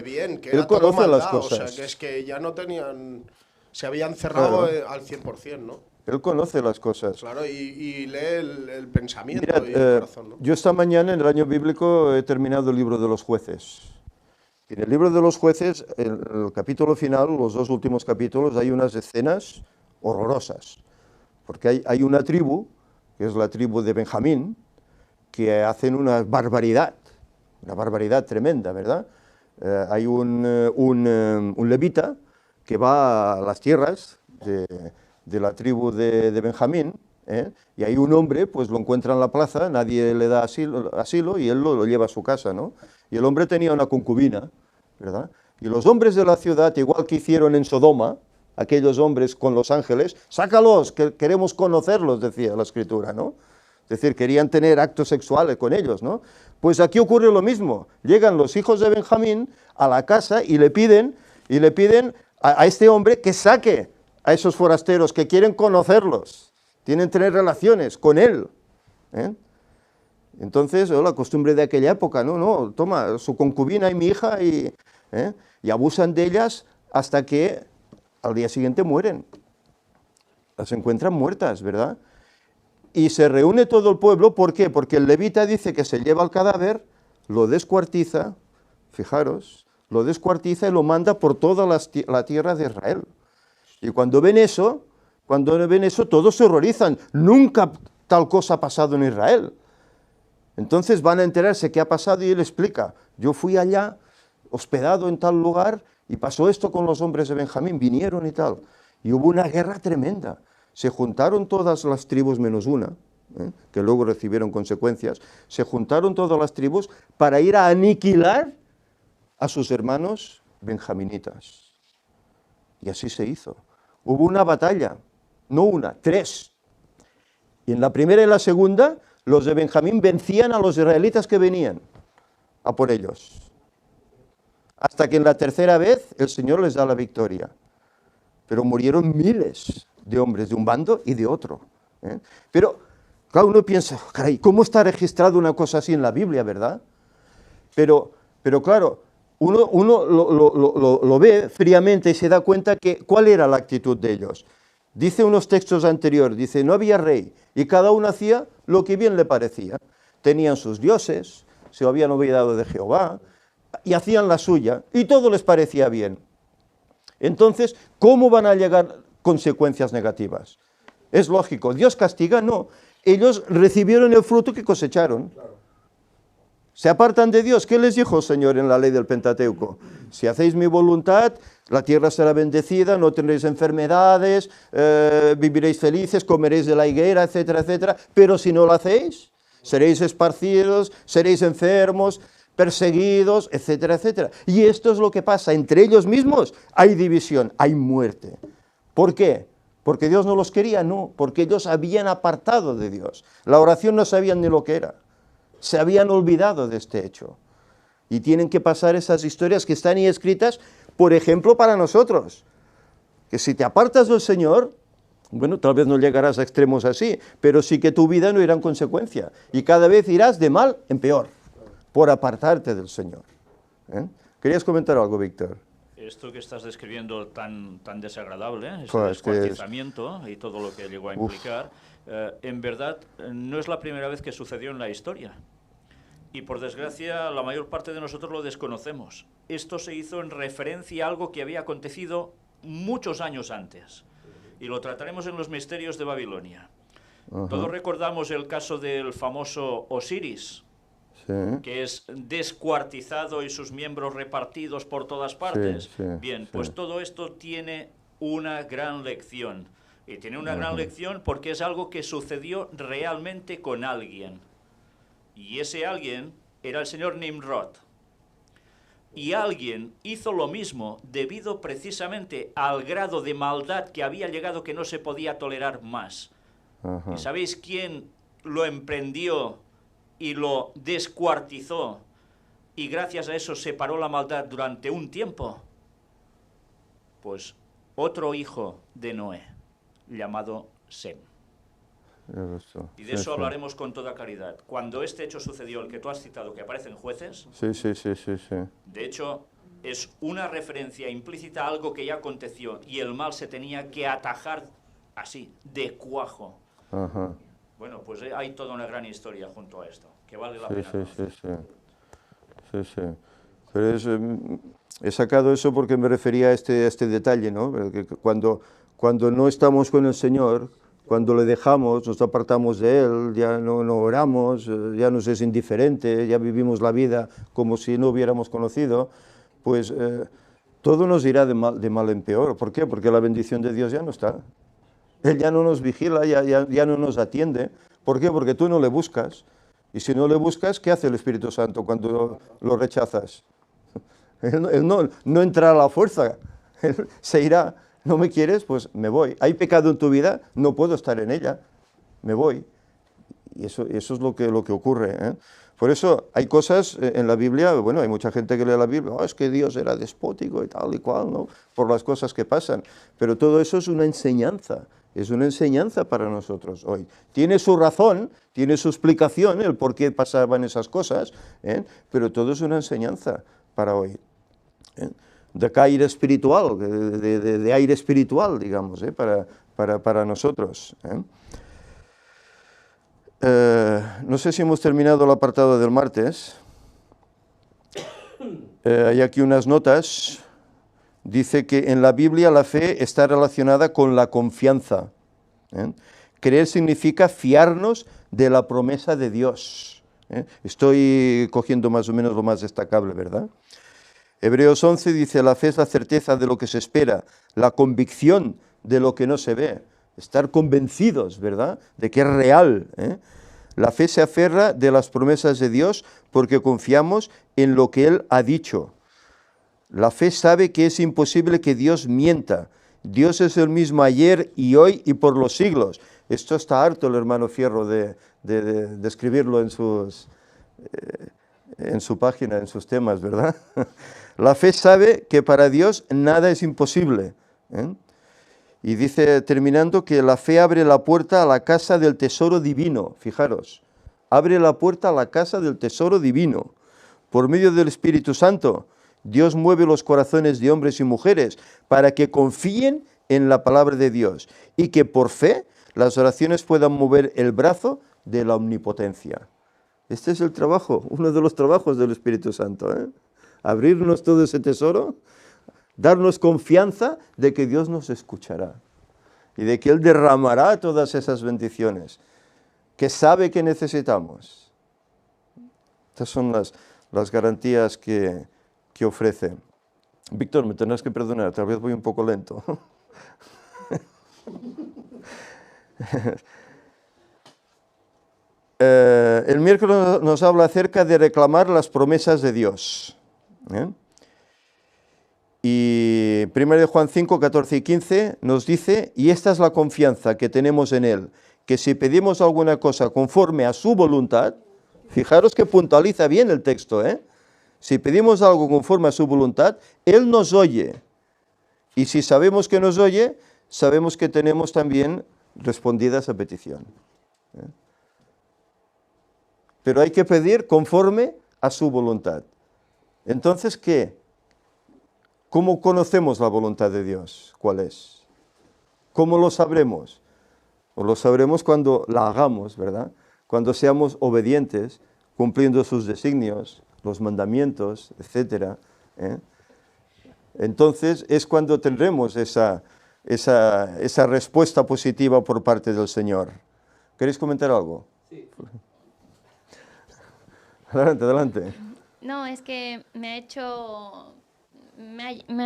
bien, que él era todo conoce las maldad, cosas. o sea, que es que ya no tenían, se habían cerrado Claro. al 100%, ¿no? Él conoce las cosas. Claro, y lee el pensamiento Mirad, y el corazón, ¿no? yo esta mañana en el año bíblico he terminado el libro de los jueces. Y en el libro de los jueces, en el capítulo final, los dos últimos capítulos, hay unas escenas horrorosas. Porque hay una tribu, que es la tribu de Benjamín, que hacen una barbaridad tremenda, ¿verdad? Hay un levita que va a las tierras de la tribu de Benjamín, y hay un hombre, pues lo encuentra en la plaza, nadie le da asilo y él lo lleva a su casa, ¿no? Y el hombre tenía una concubina, ¿verdad? Y los hombres de la ciudad, igual que hicieron en Sodoma, aquellos hombres con los ángeles, sácalos, que queremos conocerlos, decía la Escritura, ¿no? Es decir, querían tener actos sexuales con ellos, ¿no? Pues aquí ocurre lo mismo. Llegan los hijos de Benjamín a la casa y le piden a este hombre que saque a esos forasteros que quieren conocerlos, tienen que tener relaciones con él. Entonces, la costumbre de aquella época, no, toma su concubina y mi hija y abusan de ellas hasta que al día siguiente mueren. Las encuentran muertas, ¿verdad? Y se reúne todo el pueblo, ¿por qué? Porque el levita dice que se lleva el cadáver, lo descuartiza, fijaros, lo descuartiza y lo manda por toda la tierra de Israel. Y cuando ven eso, todos se horrorizan. Nunca tal cosa ha pasado en Israel. Entonces van a enterarse qué ha pasado y él explica. Yo fui allá, hospedado en tal lugar, y pasó esto con los hombres de Benjamín, vinieron y tal. Y hubo una guerra tremenda. Se juntaron todas las tribus menos una, que luego recibieron consecuencias. Se juntaron todas las tribus para ir a aniquilar a sus hermanos benjaminitas. Y así se hizo. Hubo una batalla, no una, 3. Y en la primera y la segunda, los de Benjamín vencían a los israelitas que venían a por ellos. Hasta que en la tercera vez el Señor les da la victoria. Pero murieron miles de hombres de un bando y de otro. Pero, claro, uno piensa, caray, ¿cómo está registrado una cosa así en la Biblia, verdad? Pero claro, uno lo ve fríamente y se da cuenta que cuál era la actitud de ellos. Dice unos textos anteriores, dice, no había rey, y cada uno hacía lo que bien le parecía. Tenían sus dioses, se habían olvidado de Jehová, y hacían la suya, y todo les parecía bien. Entonces, ¿cómo van a llegar consecuencias negativas? Es lógico, ¿Dios castiga? No. Ellos recibieron el fruto que cosecharon. Se apartan de Dios. ¿Qué les dijo el Señor en la ley del Pentateuco? Si hacéis mi voluntad, la tierra será bendecida, no tendréis enfermedades, viviréis felices, comeréis de la higuera, etcétera, etcétera. Pero si no lo hacéis, seréis esparcidos, seréis enfermos, perseguidos, etcétera, etcétera. Y esto es lo que pasa. Entre ellos mismos hay división, hay muerte. ¿Por qué? ¿Porque Dios no los quería? No, porque ellos habían apartado de Dios. La oración no sabían ni lo que era. Se habían olvidado de este hecho. Y tienen que pasar esas historias que están ahí escritas, por ejemplo, para nosotros. que si te apartas del Señor, bueno, tal vez no llegarás a extremos así, pero sí que tu vida no irá en consecuencia. Y cada vez irás de mal en peor, por apartarte del Señor. ¿Querías comentar algo, Víctor? Esto que estás describiendo tan desagradable, ese Pues que descuartizamiento y todo lo que llegó a implicar, en verdad no es la primera vez que sucedió en la historia. Y por desgracia la mayor parte de nosotros lo desconocemos. Esto se hizo en referencia a algo que había acontecido muchos años antes. Y lo trataremos en los misterios de Babilonia. Todos recordamos el caso del famoso Osiris, sí, que es descuartizado y sus miembros repartidos por todas partes. sí, Bien, sí. pues todo esto tiene una gran lección. Y tiene una gran lección porque es algo que sucedió realmente con alguien. Y ese alguien era el señor Nimrod. Y alguien hizo lo mismo debido precisamente al grado de maldad que había llegado, que no se podía tolerar más. ¿Y sabéis quién lo emprendió y lo descuartizó? Y gracias a eso separó la maldad durante un tiempo. Pues otro hijo de Noé, llamado Sem. Y de eso hablaremos con toda claridad. Cuando este hecho sucedió, el que tú has citado, que aparece en Jueces, sí. de hecho, es una referencia implícita a algo que ya aconteció y el mal se tenía que atajar así, de cuajo. Bueno, pues hay toda una gran historia junto a esto, que vale la pena conocer. Sí. Pero he sacado eso porque me refería a este detalle, ¿no? Que cuando no estamos con el Señor, cuando le dejamos, nos apartamos de Él, ya no oramos, ya nos es indiferente, ya vivimos la vida como si no hubiéramos conocido, pues todo nos irá de mal en peor. ¿Por qué? Porque la bendición de Dios ya no está. Él ya no nos vigila, ya no nos atiende. ¿Por qué? Porque tú no le buscas. Y si no le buscas, ¿qué hace el Espíritu Santo cuando lo rechazas? Él no entrará a la fuerza. Él se irá. ¿No me quieres? Pues me voy. ¿Hay pecado en tu vida? No puedo estar en ella. Me voy. Y eso es lo que ocurre, ¿eh? Por eso hay cosas en la Biblia, bueno, hay mucha gente que lee la Biblia, es que Dios era despótico y tal y cual, ¿no? Por las cosas que pasan. Pero todo eso es una enseñanza para nosotros hoy. Tiene su razón, tiene su explicación, el por qué pasaban esas cosas, ¿eh? Pero todo es una enseñanza para hoy, ¿eh? De aire espiritual, de aire espiritual, digamos, para nosotros, ¿eh? No sé si hemos terminado el apartado del martes. Hay aquí unas notas. Dice que en la Biblia la fe está relacionada con la confianza, ¿eh? Creer significa fiarnos de la promesa de Dios, ¿eh? Estoy cogiendo más o menos lo más destacable, ¿verdad? Hebreos 11 dice, la fe es la certeza de lo que se espera, la convicción de lo que no se ve. Estar convencidos, ¿verdad?, de que es real, ¿eh? La fe se aferra de las promesas de Dios porque confiamos en lo que Él ha dicho. La fe sabe que es imposible que Dios mienta. Dios es el mismo ayer y hoy y por los siglos. Esto está harto el hermano Fierro de escribirlo en su página, en sus temas, ¿verdad? La fe sabe que para Dios nada es imposible, ¿eh? Y dice, terminando, que la fe abre la puerta a la casa del tesoro divino. Fijaros, abre la puerta a la casa del tesoro divino. Por medio del Espíritu Santo, Dios mueve los corazones de hombres y mujeres para que confíen en la palabra de Dios y que por fe las oraciones puedan mover el brazo de la omnipotencia. Este es el trabajo, uno de los trabajos del Espíritu Santo, ¿eh? Abrirnos todo ese tesoro, darnos confianza de que Dios nos escuchará y de que Él derramará todas esas bendiciones que sabe que necesitamos. Estas son las garantías que ofrece. Víctor, me tendrás que perdonar, tal vez voy un poco lento. El miércoles nos habla acerca de reclamar las promesas de Dios, ¿eh? Y 1 Juan 5, 14 y 15 nos dice, y esta es la confianza que tenemos en Él, que si pedimos alguna cosa conforme a su voluntad, fijaros que puntualiza bien el texto, ¿eh? Si pedimos algo conforme a su voluntad, Él nos oye. Y si sabemos que nos oye, sabemos que tenemos también respondida esa petición. Pero hay que pedir conforme a su voluntad. Entonces, ¿qué? ¿Cómo conocemos la voluntad de Dios? ¿Cuál es? ¿Cómo lo sabremos? O lo sabremos cuando la hagamos, ¿verdad? Cuando seamos obedientes, cumpliendo sus designios, los mandamientos, etc. Entonces es cuando tendremos esa respuesta positiva por parte del Señor. ¿Queréis comentar algo? Sí. Adelante, adelante. No, es que me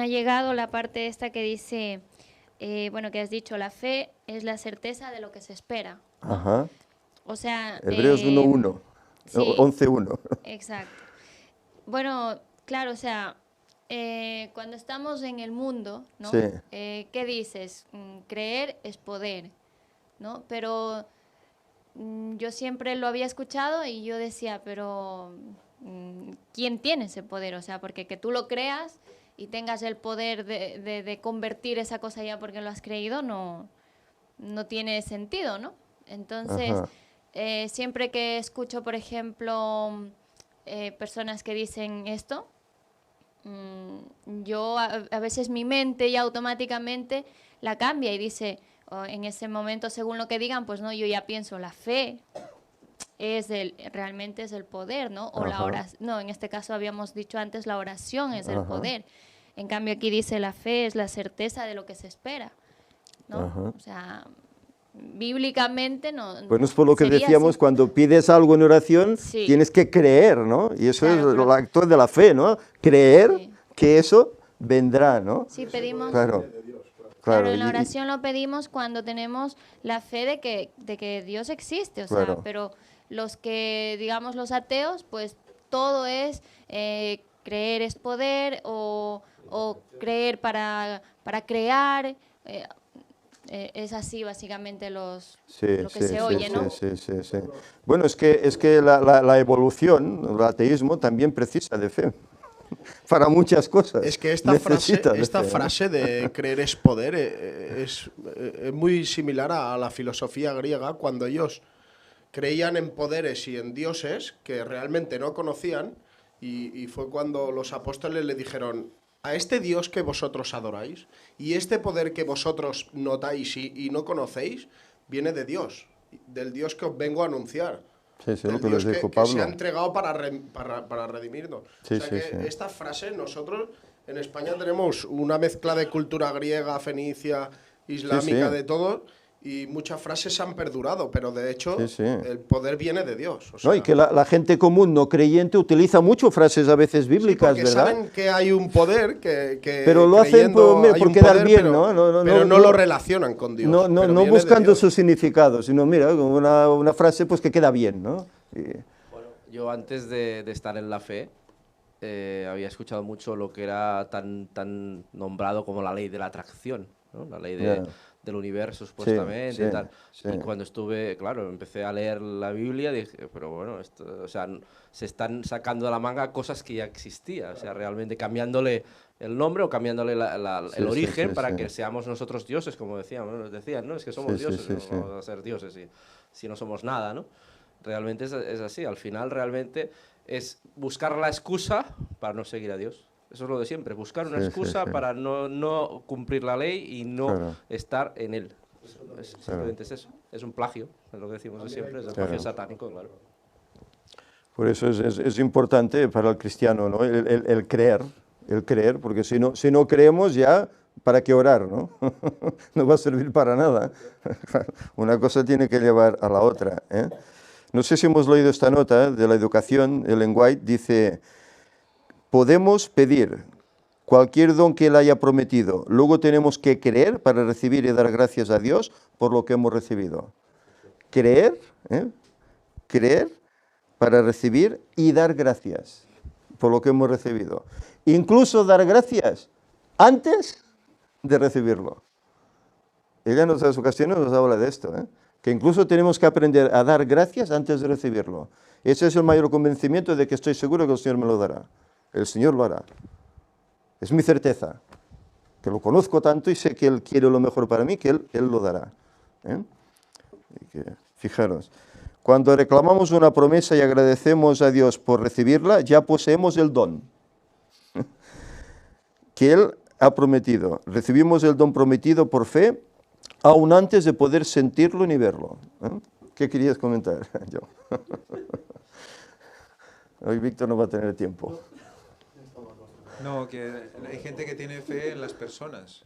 ha llegado la parte esta que dice, bueno, que has dicho, la fe es la certeza de lo que se espera. Ajá. O sea... Hebreos 1:1, sí, 11:1. Exacto. Bueno, claro, o sea, cuando estamos en el mundo, ¿no? Sí. ¿Qué dices? Creer es poder, ¿no? Pero yo siempre lo había escuchado y yo decía, pero ¿quién tiene ese poder? O sea, porque que tú lo creas y tengas el poder de convertir esa cosa ya porque lo has creído, no tiene sentido, ¿no? Entonces, siempre que escucho, por ejemplo, personas que dicen esto, yo a veces mi mente ya automáticamente la cambia y dice, en ese momento, según lo que digan, pues no, yo ya pienso, la fe realmente es el poder, ¿no? O la oración, no, en este caso habíamos dicho antes, la oración es el poder. En cambio aquí dice, la fe es la certeza de lo que se espera, ¿no? O sea, bíblicamente no. Bueno, es por lo que decíamos, así. cuando pides algo en oración, Sí. tienes que creer, ¿no? Y eso Claro, es claro. el acto de la fe, ¿no? Creer Sí. que eso vendrá, ¿no? Sí, pedimos. Claro. Claro, en la y- oración lo pedimos cuando tenemos la fe de que Dios existe, o sea, Claro. pero los que, digamos, los ateos, pues todo es creer es poder o creer para crear, es así básicamente lo que se oye, ¿no? Sí. Bueno, es que la evolución, el ateísmo también precisa de fe. Para muchas cosas. Es que esta Necesita de fe, ¿no? frase de creer es poder es muy similar a la filosofía griega, cuando ellos creían en poderes y en dioses que realmente no conocían, y fue cuando los apóstoles le dijeron, a este Dios que vosotros adoráis y este poder que vosotros notáis y no conocéis, viene de Dios, del Dios que os vengo a anunciar. Sí, lo Del que les Dios dijo que Pablo. se ha entregado para redimirnos. Sí, o sea que sí. esta frase, nosotros en España tenemos una mezcla de cultura griega, fenicia, islámica, Sí. de todo, y muchas frases han perdurado, pero de hecho Sí. el poder viene de Dios. O No, sea, y que la gente común no creyente utiliza mucho frases a veces sí, bíblicas, porque ¿verdad? saben que hay un poder que Pero lo hacen creyendo hay por un quedar poder, bien, pero, ¿no? pero no lo relacionan con Dios. No pero viene de buscando Dios. su significado, sino mira, una frase pues que queda bien, ¿no? Bueno, yo antes de estar en la fe había escuchado mucho lo que era tan nombrado como la ley de la atracción, ¿no? La ley Ya. del universo, supuestamente, sí, y tal. sí. Y cuando estuve, claro, empecé a leer la Biblia, dije, pero bueno, esto, o sea, se están sacando de la manga cosas que ya existían, o sea, realmente cambiándole el nombre o cambiándole el origen para que seamos nosotros dioses, como decían, ¿no? Es que somos dioses, no vamos a ser dioses si no somos nada, ¿no? Realmente es así, al final realmente es buscar la excusa para no seguir a Dios. Eso es lo de siempre, buscar una excusa para no cumplir la ley y no estar en él. Simplemente es eso, es un plagio, es lo que decimos de siempre, es el plagio satánico, claro. Por eso es importante para el cristiano, ¿no? El creer, porque si no creemos ya, ¿para qué orar, no? No va a servir para nada. Una cosa tiene que llevar a la otra, ¿eh? No sé si hemos leído esta nota de la educación, Ellen White dice, podemos pedir cualquier don que Él haya prometido, luego tenemos que creer para recibir y dar gracias a Dios por lo que hemos recibido. Creer, creer para recibir y dar gracias por lo que hemos recibido. Incluso dar gracias antes de recibirlo. Ella en otras ocasiones nos habla de esto, que incluso tenemos que aprender a dar gracias antes de recibirlo. Ese es el mayor convencimiento de que estoy seguro que el Señor me lo dará. El Señor lo hará. Es mi certeza, que lo conozco tanto y sé que Él quiere lo mejor para mí, que Él lo dará. Fijaros, cuando reclamamos una promesa y agradecemos a Dios por recibirla, ya poseemos el don que Él ha prometido. Recibimos el don prometido por fe, aún antes de poder sentirlo ni verlo. ¿Qué querías comentar, Yo? Hoy Víctor no va a tener tiempo. No, que hay gente que tiene fe en las personas.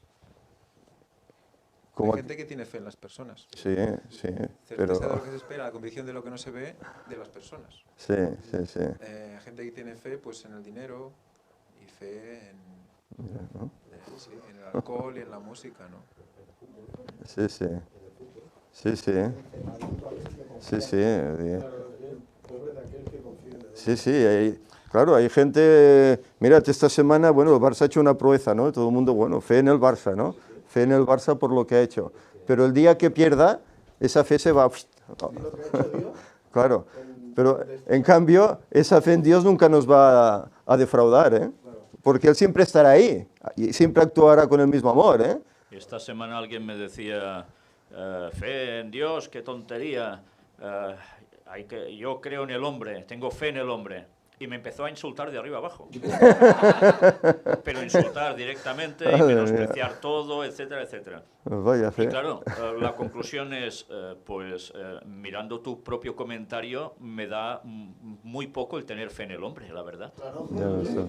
Como- Hay gente que tiene fe en las personas. Sí, Certeza de lo pero... que se espera, la convicción de lo que no se ve de las personas. Sí. Hay gente que tiene fe pues en el dinero y fe en, sí, en el alcohol y en la música, ¿no? Claro, hay gente... Mirad, esta semana, bueno, el Barça ha hecho una proeza, ¿no? Todo el mundo, bueno, fe en el Barça, ¿no? Fe en el Barça por lo que ha hecho. Pero el día que pierda, esa fe se va... Claro, pero en cambio, esa fe en Dios nunca nos va a defraudar, ¿eh? Porque Él siempre estará ahí y siempre actuará con el mismo amor, ¿eh? Esta semana alguien me decía, fe en Dios, qué tontería, yo creo en el hombre, tengo fe en el hombre. Y me empezó a insultar de arriba abajo. Pero insultar directamente y menospreciar todo, etcétera, etcétera. Vaya fe. Y claro, la conclusión es, mirando tu propio comentario, me da muy poco el tener fe en el hombre, la verdad. Ya ves tú.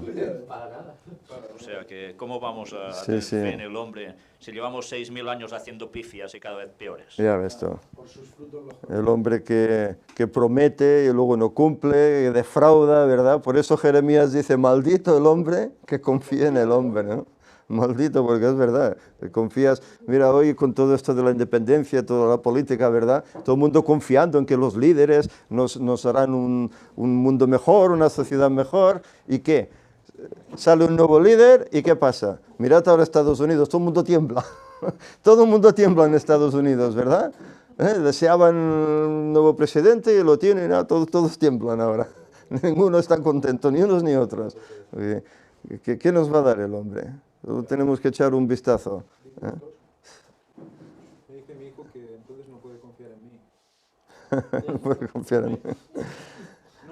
O sea que, ¿cómo vamos a Sí, tener sí. fe en el hombre si llevamos 6.000 años haciendo pifias y cada vez peores? Ya ves tú. El hombre que promete y luego no cumple, que defrauda, ¿verdad? Por eso Jeremías dice, maldito el hombre que confía en el hombre, ¿no? Maldito, porque es verdad, te confías. Mira, hoy con todo esto de la independencia, toda la política, ¿verdad? Todo el mundo confiando en que los líderes nos harán un mundo mejor, una sociedad mejor. ¿Y qué? Sale un nuevo líder y ¿qué pasa? Mirad ahora Estados Unidos, todo el mundo tiembla. Todo el mundo tiembla en Estados Unidos, ¿verdad? Deseaban un nuevo presidente y lo tienen, todos tiemblan ahora. Ninguno está contento, ni unos ni otros. ¿Qué nos va a dar el hombre? Solo tenemos que echar un vistazo. Me dice mi hijo que entonces no puede confiar en mí. No puede confiar en mí.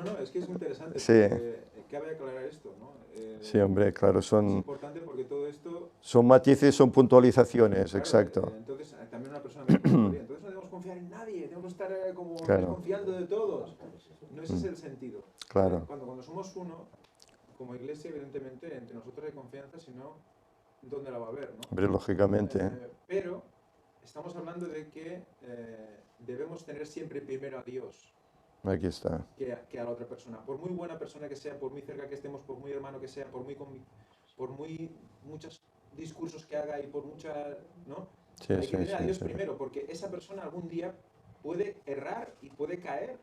No, es que es interesante. Sí. Porque cabe aclarar esto, ¿no? Sí, hombre, claro, Es son importante porque todo esto... matices, son puntualizaciones, claro, exacto. entonces, también una persona me dice, entonces no debemos confiar en nadie, tenemos que estar como Claro. desconfiando de todos. No ese es el sentido. Claro. Cuando somos uno, como iglesia, evidentemente, entre nosotros hay confianza, si no, ¿dónde la va a haber, no? Hombre, lógicamente. Pero estamos hablando de que debemos tener siempre primero a Dios Aquí está. que a la otra persona. Por muy buena persona que sea, por muy cerca que estemos, por muy hermano que sea, por muy muchos discursos que haga y por mucha, ¿no? Sí, Hay sí, que tener a sí, Dios sí. primero, porque esa persona algún día puede errar y puede caer.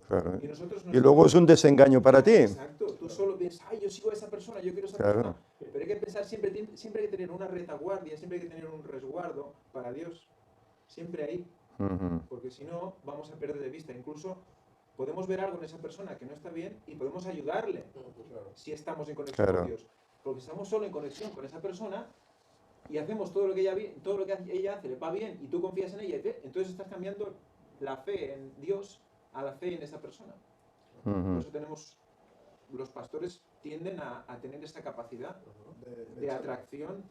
Claro. Y nosotros Y luego es un desengaño para ti. Exacto, tú solo piensas, ay, yo sigo a esa persona, yo quiero a esa Claro. persona. Pero hay que pensar, siempre hay que tener una retaguardia, siempre hay que tener un resguardo para Dios. Siempre ahí. Ujú. Porque si no, vamos a perder de vista. Incluso podemos ver algo en esa persona que no está bien y podemos ayudarle si estamos en conexión Claro. con Dios. Porque estamos solo en conexión con esa persona y hacemos todo lo que ella hace, le va bien y tú confías en ella, entonces estás cambiando la fe en Dios a la fe en esa persona. Por Ujú. eso los pastores tienden a tener esta capacidad de atracción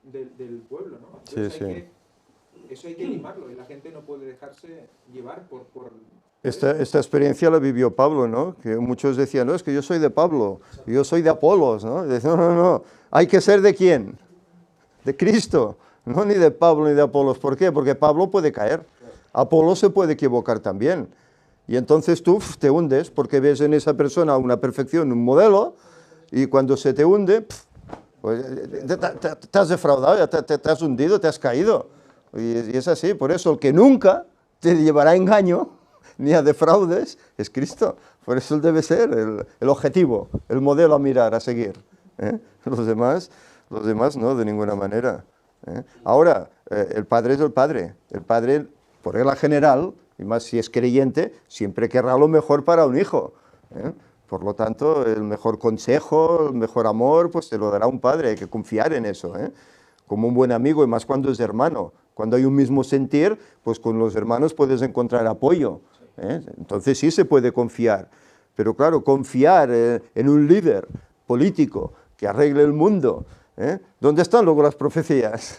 del pueblo, ¿no? Entonces Sí. eso hay que limarlo y la gente no puede dejarse llevar por Esta experiencia la vivió Pablo, ¿no? Que muchos decían, no, es que yo soy de Pablo, yo soy de Apolos, ¿no? Y decían, no, hay que ser de quién, de Cristo, no ni de Pablo ni de Apolos. ¿Por qué? Porque Pablo puede caer, Apolo se puede equivocar también. Y entonces tú te hundes porque ves en esa persona una perfección, un modelo, y cuando se te hunde, pues, te has defraudado, ya te has hundido, te has caído. Y es así, por eso el que nunca te llevará a engaño ni a defraudes es Cristo. Por eso él debe ser el objetivo, el modelo a mirar, a seguir. Los demás no, de ninguna manera. Ahora, el padre es el padre. El padre, por regla general, y más si es creyente, siempre querrá lo mejor para un hijo. Por lo tanto, el mejor consejo, el mejor amor, pues te lo dará un padre, hay que confiar en eso. como un buen amigo, y más cuando es hermano. Cuando hay un mismo sentir, pues con los hermanos puedes encontrar apoyo, ¿eh? Entonces sí se puede confiar. Pero claro, confiar en un líder político que arregle el mundo, ¿eh? ¿Dónde están luego las profecías?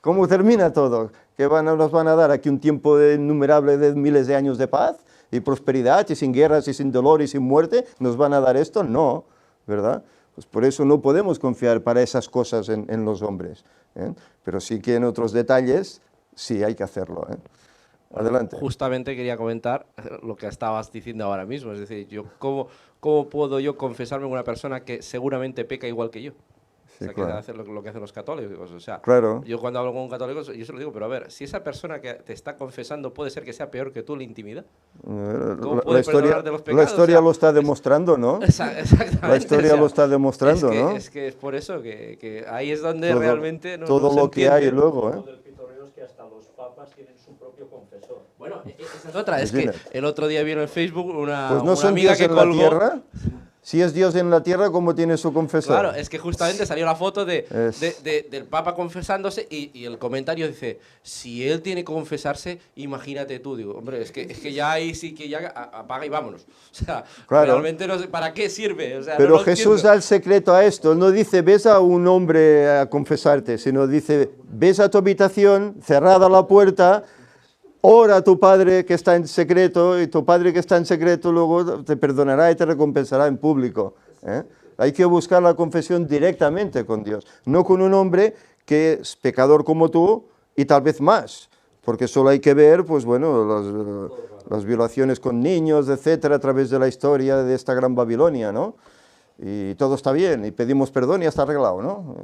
¿Cómo termina todo? ¿Que nos van a dar aquí un tiempo innumerable de miles de años de paz y prosperidad y sin guerras y sin dolor y sin muerte? ¿Nos van a dar esto? No, ¿verdad? Pues por eso no podemos confiar para esas cosas en los hombres, ¿eh? Pero sí que en otros detalles sí hay que hacerlo, ¿eh? Adelante. Justamente quería comentar lo que estabas diciendo ahora mismo, es decir, ¿cómo puedo yo confesarme con una persona que seguramente peca igual que yo? Sí, O sea, claro. que hacer lo que hacen los católicos. O sea, Claro. yo cuando hablo con un católico, yo se lo digo, pero a ver, si esa persona que te está confesando puede ser que sea peor que tú en la intimidad. ¿Cómo puede perdonarte los La pecados? historia O sea, lo está demostrando, ¿no? Exactamente. La historia lo está demostrando, es que, ¿no? Es que es por eso que ahí es donde Todo- realmente no todo se lo que hay entiende. luego, Lo ¿eh? del pitorreo es que hasta los papas tienen su propio confesor. Bueno, esa es otra, es que Imagínate. el otro día vieron en Facebook una, Pues no una son amiga Dios que en la colgó. tierra. Si es Dios en la tierra, ¿cómo tiene su confesor? Claro, es que justamente salió la foto Es- del Papa confesándose y el comentario dice, si él tiene que confesarse, imagínate tú. Digo, hombre, es que ya ahí sí que ya apaga y vámonos. O sea, Claro. realmente no sé para qué sirve. O sea, Pero no lo Jesús entiendo. da el secreto a esto. Él no dice, ves a un hombre a confesarte, sino dice, ves a tu habitación, cerrada la puerta, ora a tu Padre que está en secreto, y tu Padre que está en secreto luego te perdonará y te recompensará en público, ¿eh? Hay que buscar la confesión directamente con Dios, no con un hombre que es pecador como tú y tal vez más, porque solo hay que ver, pues bueno, las violaciones con niños, etcétera, a través de la historia de esta gran Babilonia, ¿no? Y todo está bien, y pedimos perdón y ya está arreglado, ¿no?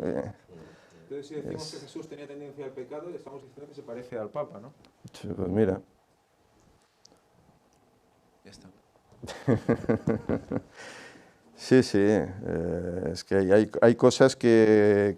Entonces, si decimos que Jesús tenía tendencia al pecado, estamos diciendo que se parece al Papa, ¿no? Pues mira. Ya está. Sí, sí, es que hay cosas que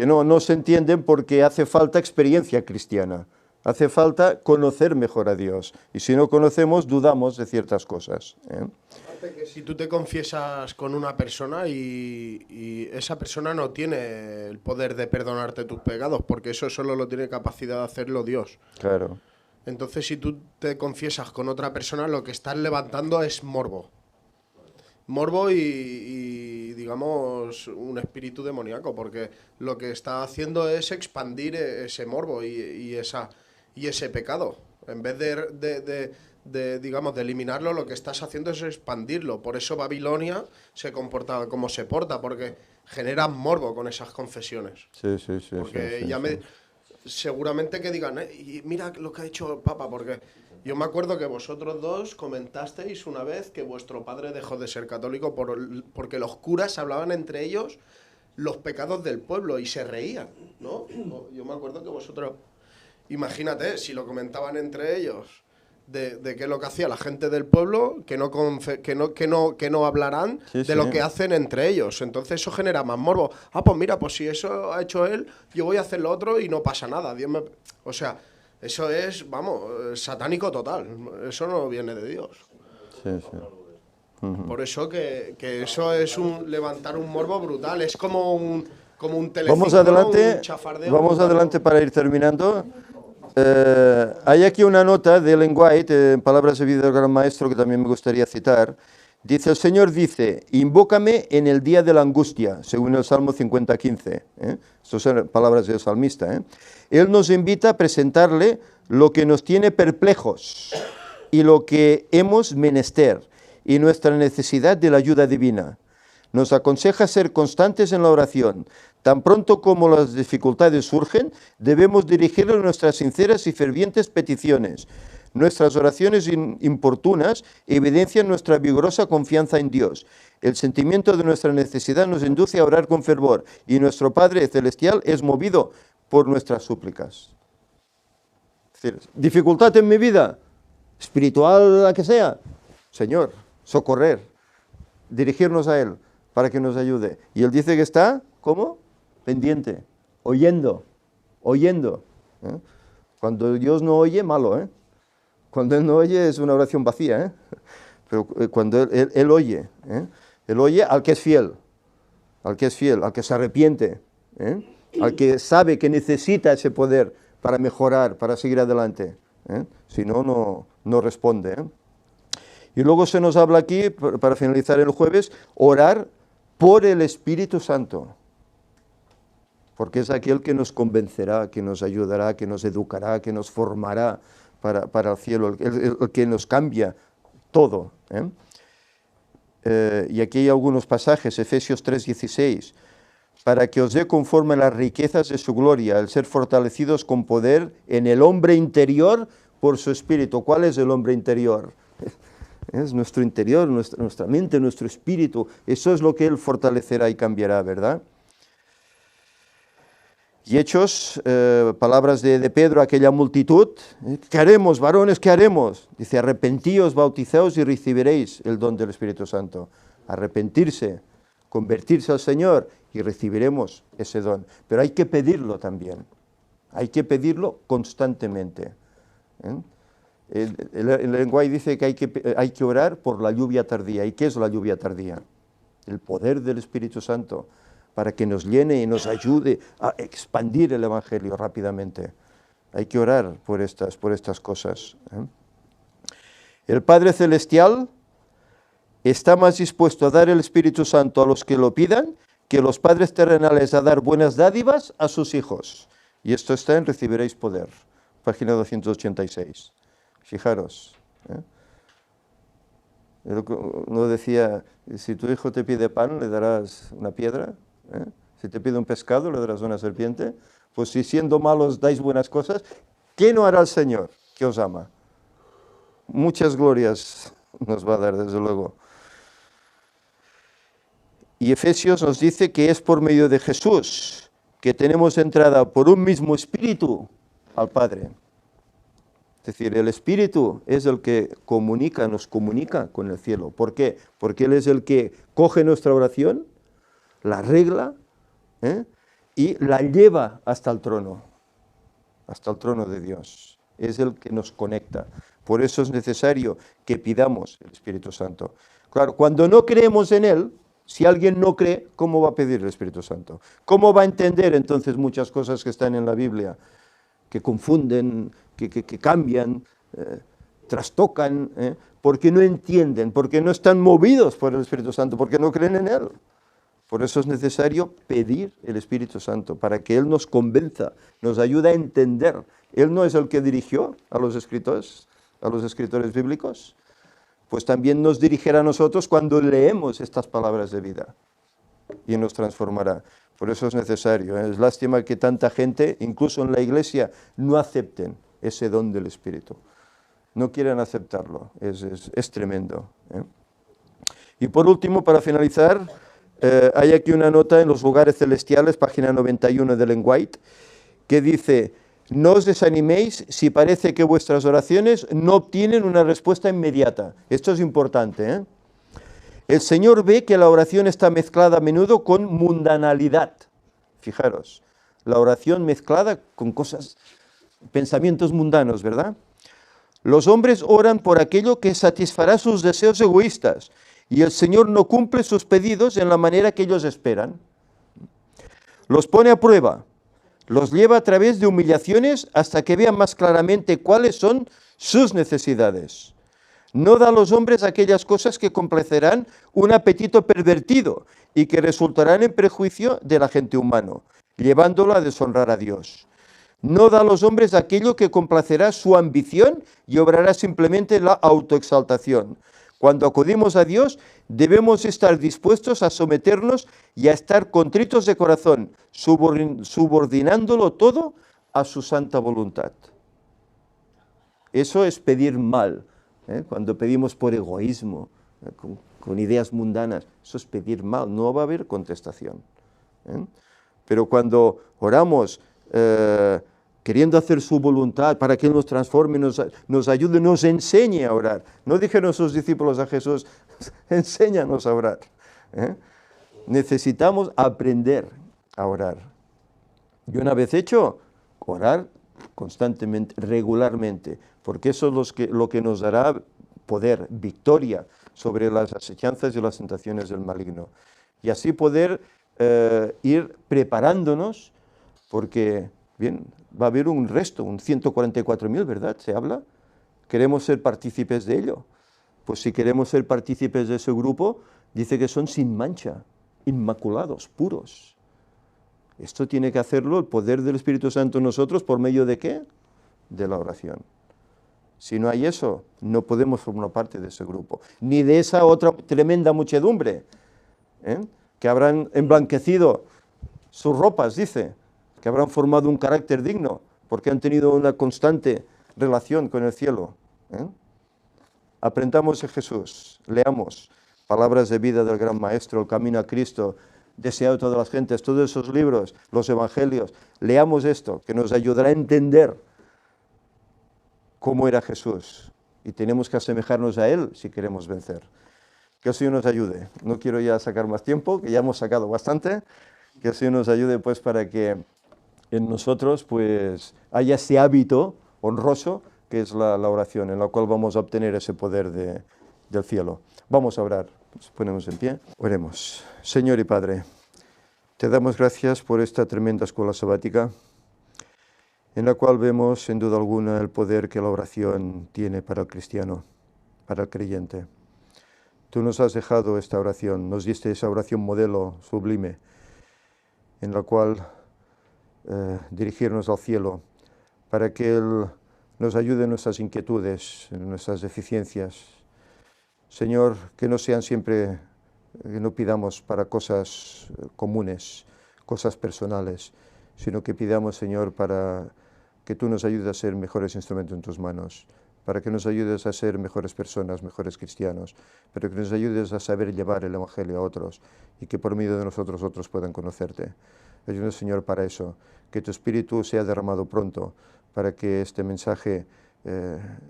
no se entienden porque hace falta experiencia cristiana, hace falta conocer mejor a Dios, y si no conocemos, dudamos de ciertas cosas, ¿eh? Aparte que si tú te confiesas con una persona y esa persona no tiene el poder de perdonarte tus pecados, porque eso solo lo tiene capacidad de hacerlo Dios. Claro, Entonces, si tú te confiesas con otra persona, lo que estás levantando es morbo. Morbo y, digamos, un espíritu demoníaco, porque lo que está haciendo es expandir ese morbo y ese pecado. En vez digamos, de eliminarlo, lo que estás haciendo es expandirlo. Por eso Babilonia se comporta como se porta, porque genera morbo con esas confesiones. sí, sí, sí. Porque sí, ya sí, me... sí. Seguramente que digan, y mira lo que ha hecho el Papa, porque yo me acuerdo que vosotros dos comentasteis una vez que vuestro padre dejó de ser católico porque los curas hablaban entre ellos los pecados del pueblo y se reían, ¿no? Yo me acuerdo que vosotros, imagínate, si lo comentaban entre ellos de qué es lo que hacía la gente del pueblo, que no hablarán Sí, de lo sí. que hacen entre ellos. Entonces eso genera más morbo. Ah, pues mira, pues si eso ha hecho él, yo voy a hacer lo otro y no pasa nada. O sea, eso es, vamos, satánico total. Eso no viene de Dios. Sí, sí. Por eso que eso es levantar un morbo brutal. Es como un telecinco, Vamos adelante, un chafardeo vamos brutal. adelante para ir terminando. Hay aquí una nota de Ellen White, en palabras de vida del gran maestro, que también me gustaría citar. Dice, el Señor dice, invócame en el día de la angustia, según el Salmo 50:15. Estas son palabras del salmista, ¿eh? Él nos invita a presentarle lo que nos tiene perplejos y lo que hemos menester y nuestra necesidad de la ayuda divina. Nos aconseja ser constantes en la oración. Tan pronto como las dificultades surgen, debemos dirigirle nuestras sinceras y fervientes peticiones. Nuestras oraciones importunas evidencian nuestra vigorosa confianza en Dios. El sentimiento de nuestra necesidad nos induce a orar con fervor y nuestro Padre Celestial es movido por nuestras súplicas. Es decir, dificultad en mi vida, espiritual la que sea, Señor, socorrer, dirigirnos a Él para que nos ayude. Y Él dice que está, ¿cómo? Pendiente, oyendo. ¿Eh? Cuando Dios no oye, malo, ¿eh? Cuando Él no oye es una oración vacía, ¿eh? Pero cuando Él oye, ¿eh? Él oye al que es fiel, al que se arrepiente, ¿eh? al que sabe que necesita ese poder para mejorar, para seguir adelante. Si no, no responde. Y luego se nos habla aquí, para finalizar el jueves, orar por el Espíritu Santo. Porque es aquel que nos convencerá, que nos ayudará, que nos educará, que nos formará para el cielo, el que nos cambia todo. Y aquí hay algunos pasajes, Efesios 3:16, para que os dé conforme a las riquezas de su gloria, el ser fortalecidos con poder en el hombre interior por su espíritu. ¿Cuál es el hombre interior? Es nuestro interior, nuestra mente, nuestro espíritu. Eso es lo que Él fortalecerá y cambiará, ¿verdad? Y Hechos, palabras de Pedro a aquella multitud, ¿qué haremos, varones, qué haremos? Dice, arrepentíos, bautizaos y recibiréis el don del Espíritu Santo. Arrepentirse, convertirse al Señor y recibiremos ese don. Pero hay que pedirlo también, hay que pedirlo constantemente. El lenguaje dice que hay que orar por la lluvia tardía. ¿Y qué es la lluvia tardía? El poder del Espíritu Santo, para que nos llene y nos ayude a expandir el Evangelio rápidamente. Hay que orar por estas cosas. El Padre Celestial está más dispuesto a dar el Espíritu Santo a los que lo pidan que los padres terrenales a dar buenas dádivas a sus hijos. Y esto está en Recibiréis Poder, página 286. Fijaros. No decía, si tu hijo te pide pan, le darás una piedra. Si te pide un pescado, le darás una serpiente. Pues si siendo malos dais buenas cosas, ¿qué no hará el Señor que os ama? Muchas glorias nos va a dar, desde luego. Y Efesios nos dice que es por medio de Jesús que tenemos entrada por un mismo Espíritu al Padre. Es decir, el Espíritu es el que nos comunica con el cielo. ¿Por qué? Porque Él es el que coge nuestra oración, la arregla y la lleva hasta el trono de Dios. Es el que nos conecta. Por eso es necesario que pidamos el Espíritu Santo. Claro, cuando no creemos en Él, si alguien no cree, ¿cómo va a pedir el Espíritu Santo? ¿Cómo va a entender entonces muchas cosas que están en la Biblia, que confunden, que cambian, trastocan, porque no entienden, porque no están movidos por el Espíritu Santo, porque no creen en Él? Por eso es necesario pedir el Espíritu Santo, para que Él nos convenza, nos ayude a entender. Él no es el que dirigió a los escritores bíblicos, pues también nos dirigirá a nosotros cuando leemos estas palabras de vida y nos transformará. Por eso es necesario. Es lástima que tanta gente, incluso en la iglesia, no acepten ese don del Espíritu. No quieren aceptarlo. Es tremendo. Y por último, para finalizar, hay aquí una nota en los lugares celestiales, página 91 de Ellen White, que dice: no os desaniméis si parece que vuestras oraciones no obtienen una respuesta inmediata. Esto es importante. El Señor ve que la oración está mezclada a menudo con mundanalidad. Fijaros, la oración mezclada con pensamientos mundanos, ¿verdad? Los hombres oran por aquello que satisfará sus deseos egoístas, y el Señor no cumple sus pedidos en la manera que ellos esperan. Los pone a prueba, los lleva a través de humillaciones hasta que vean más claramente cuáles son sus necesidades. No da a los hombres aquellas cosas que complacerán un apetito pervertido y que resultarán en perjuicio de la gente humana, llevándolo a deshonrar a Dios. No da a los hombres aquello que complacerá su ambición y obrará simplemente la autoexaltación. Cuando acudimos a Dios, debemos estar dispuestos a someternos y a estar contritos de corazón, subordinándolo todo a su santa voluntad. Eso es pedir mal. Cuando pedimos por egoísmo, con ideas mundanas, eso es pedir mal, no va a haber contestación. Pero cuando oramos queriendo hacer su voluntad para que Él nos transforme, nos ayude, nos enseñe a orar. No dijeron sus discípulos a Jesús: enséñanos a orar. Necesitamos aprender a orar. Y una vez hecho, orar constantemente, regularmente, porque eso es lo que nos dará poder, victoria sobre las asechanzas y las tentaciones del maligno. Y así poder ir preparándonos porque, bien, va a haber un resto, un 144.000, ¿verdad? ¿Se habla? ¿Queremos ser partícipes de ello? Pues si queremos ser partícipes de ese grupo, dice que son sin mancha, inmaculados, puros. Esto tiene que hacerlo el poder del Espíritu Santo en nosotros, ¿por medio de qué? De la oración. Si no hay eso, no podemos formar parte de ese grupo, ni de esa otra tremenda muchedumbre, que habrán emblanquecido sus ropas, dice, que habrán formado un carácter digno, porque han tenido una constante relación con el cielo. Aprendamos de Jesús, leamos palabras de vida del gran Maestro, el camino a Cristo, deseado de todas las gentes, todos esos libros, los evangelios. Leamos esto, que nos ayudará a entender cómo era Jesús. Y tenemos que asemejarnos a Él si queremos vencer. Que el Señor nos ayude. No quiero ya sacar más tiempo, que ya hemos sacado bastante. Que el Señor nos ayude pues para que en nosotros pues haya ese hábito honroso que es la oración, en la cual vamos a obtener ese poder del cielo. Vamos a orar. Nos ponemos en pie. Oremos. Señor y Padre, te damos gracias por esta tremenda escuela sabática, en la cual vemos sin duda alguna el poder que la oración tiene para el cristiano, para el creyente. Tú nos has dejado esta oración, nos diste esa oración modelo sublime, en la cual dirigirnos al cielo, para que Él nos ayude en nuestras inquietudes, en nuestras deficiencias. Señor, que no sean siempre, que no pidamos para cosas comunes, cosas personales, sino que pidamos, Señor, para que tú nos ayudes a ser mejores instrumentos en tus manos, para que nos ayudes a ser mejores personas, mejores cristianos, para que nos ayudes a saber llevar el Evangelio a otros y que por medio de nosotros otros puedan conocerte. Ayúdanos, Señor, para eso, que tu Espíritu sea derramado pronto, para que este mensaje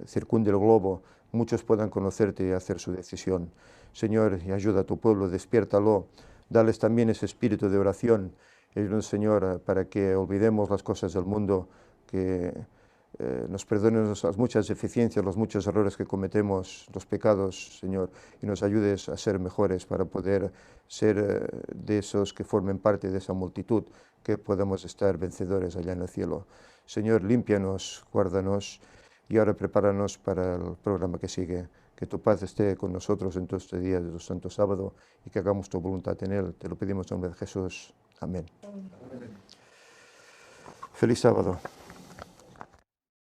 circunde el globo, muchos puedan conocerte y hacer su decisión. Señor, y ayuda a tu pueblo, despiértalo, dales también ese espíritu de oración. Ayúdanos, Señor, para que olvidemos las cosas del mundo, que nos perdones las muchas deficiencias, los muchos errores que cometemos, los pecados, Señor, y nos ayudes a ser mejores para poder ser de esos que formen parte de esa multitud, que podamos estar vencedores allá en el cielo. Señor, límpianos, guárdanos, y ahora prepáranos para el programa que sigue. Que tu paz esté con nosotros en todo este día de tu santo sábado y que hagamos tu voluntad en él. Te lo pedimos en nombre de Jesús. Amén. Feliz sábado.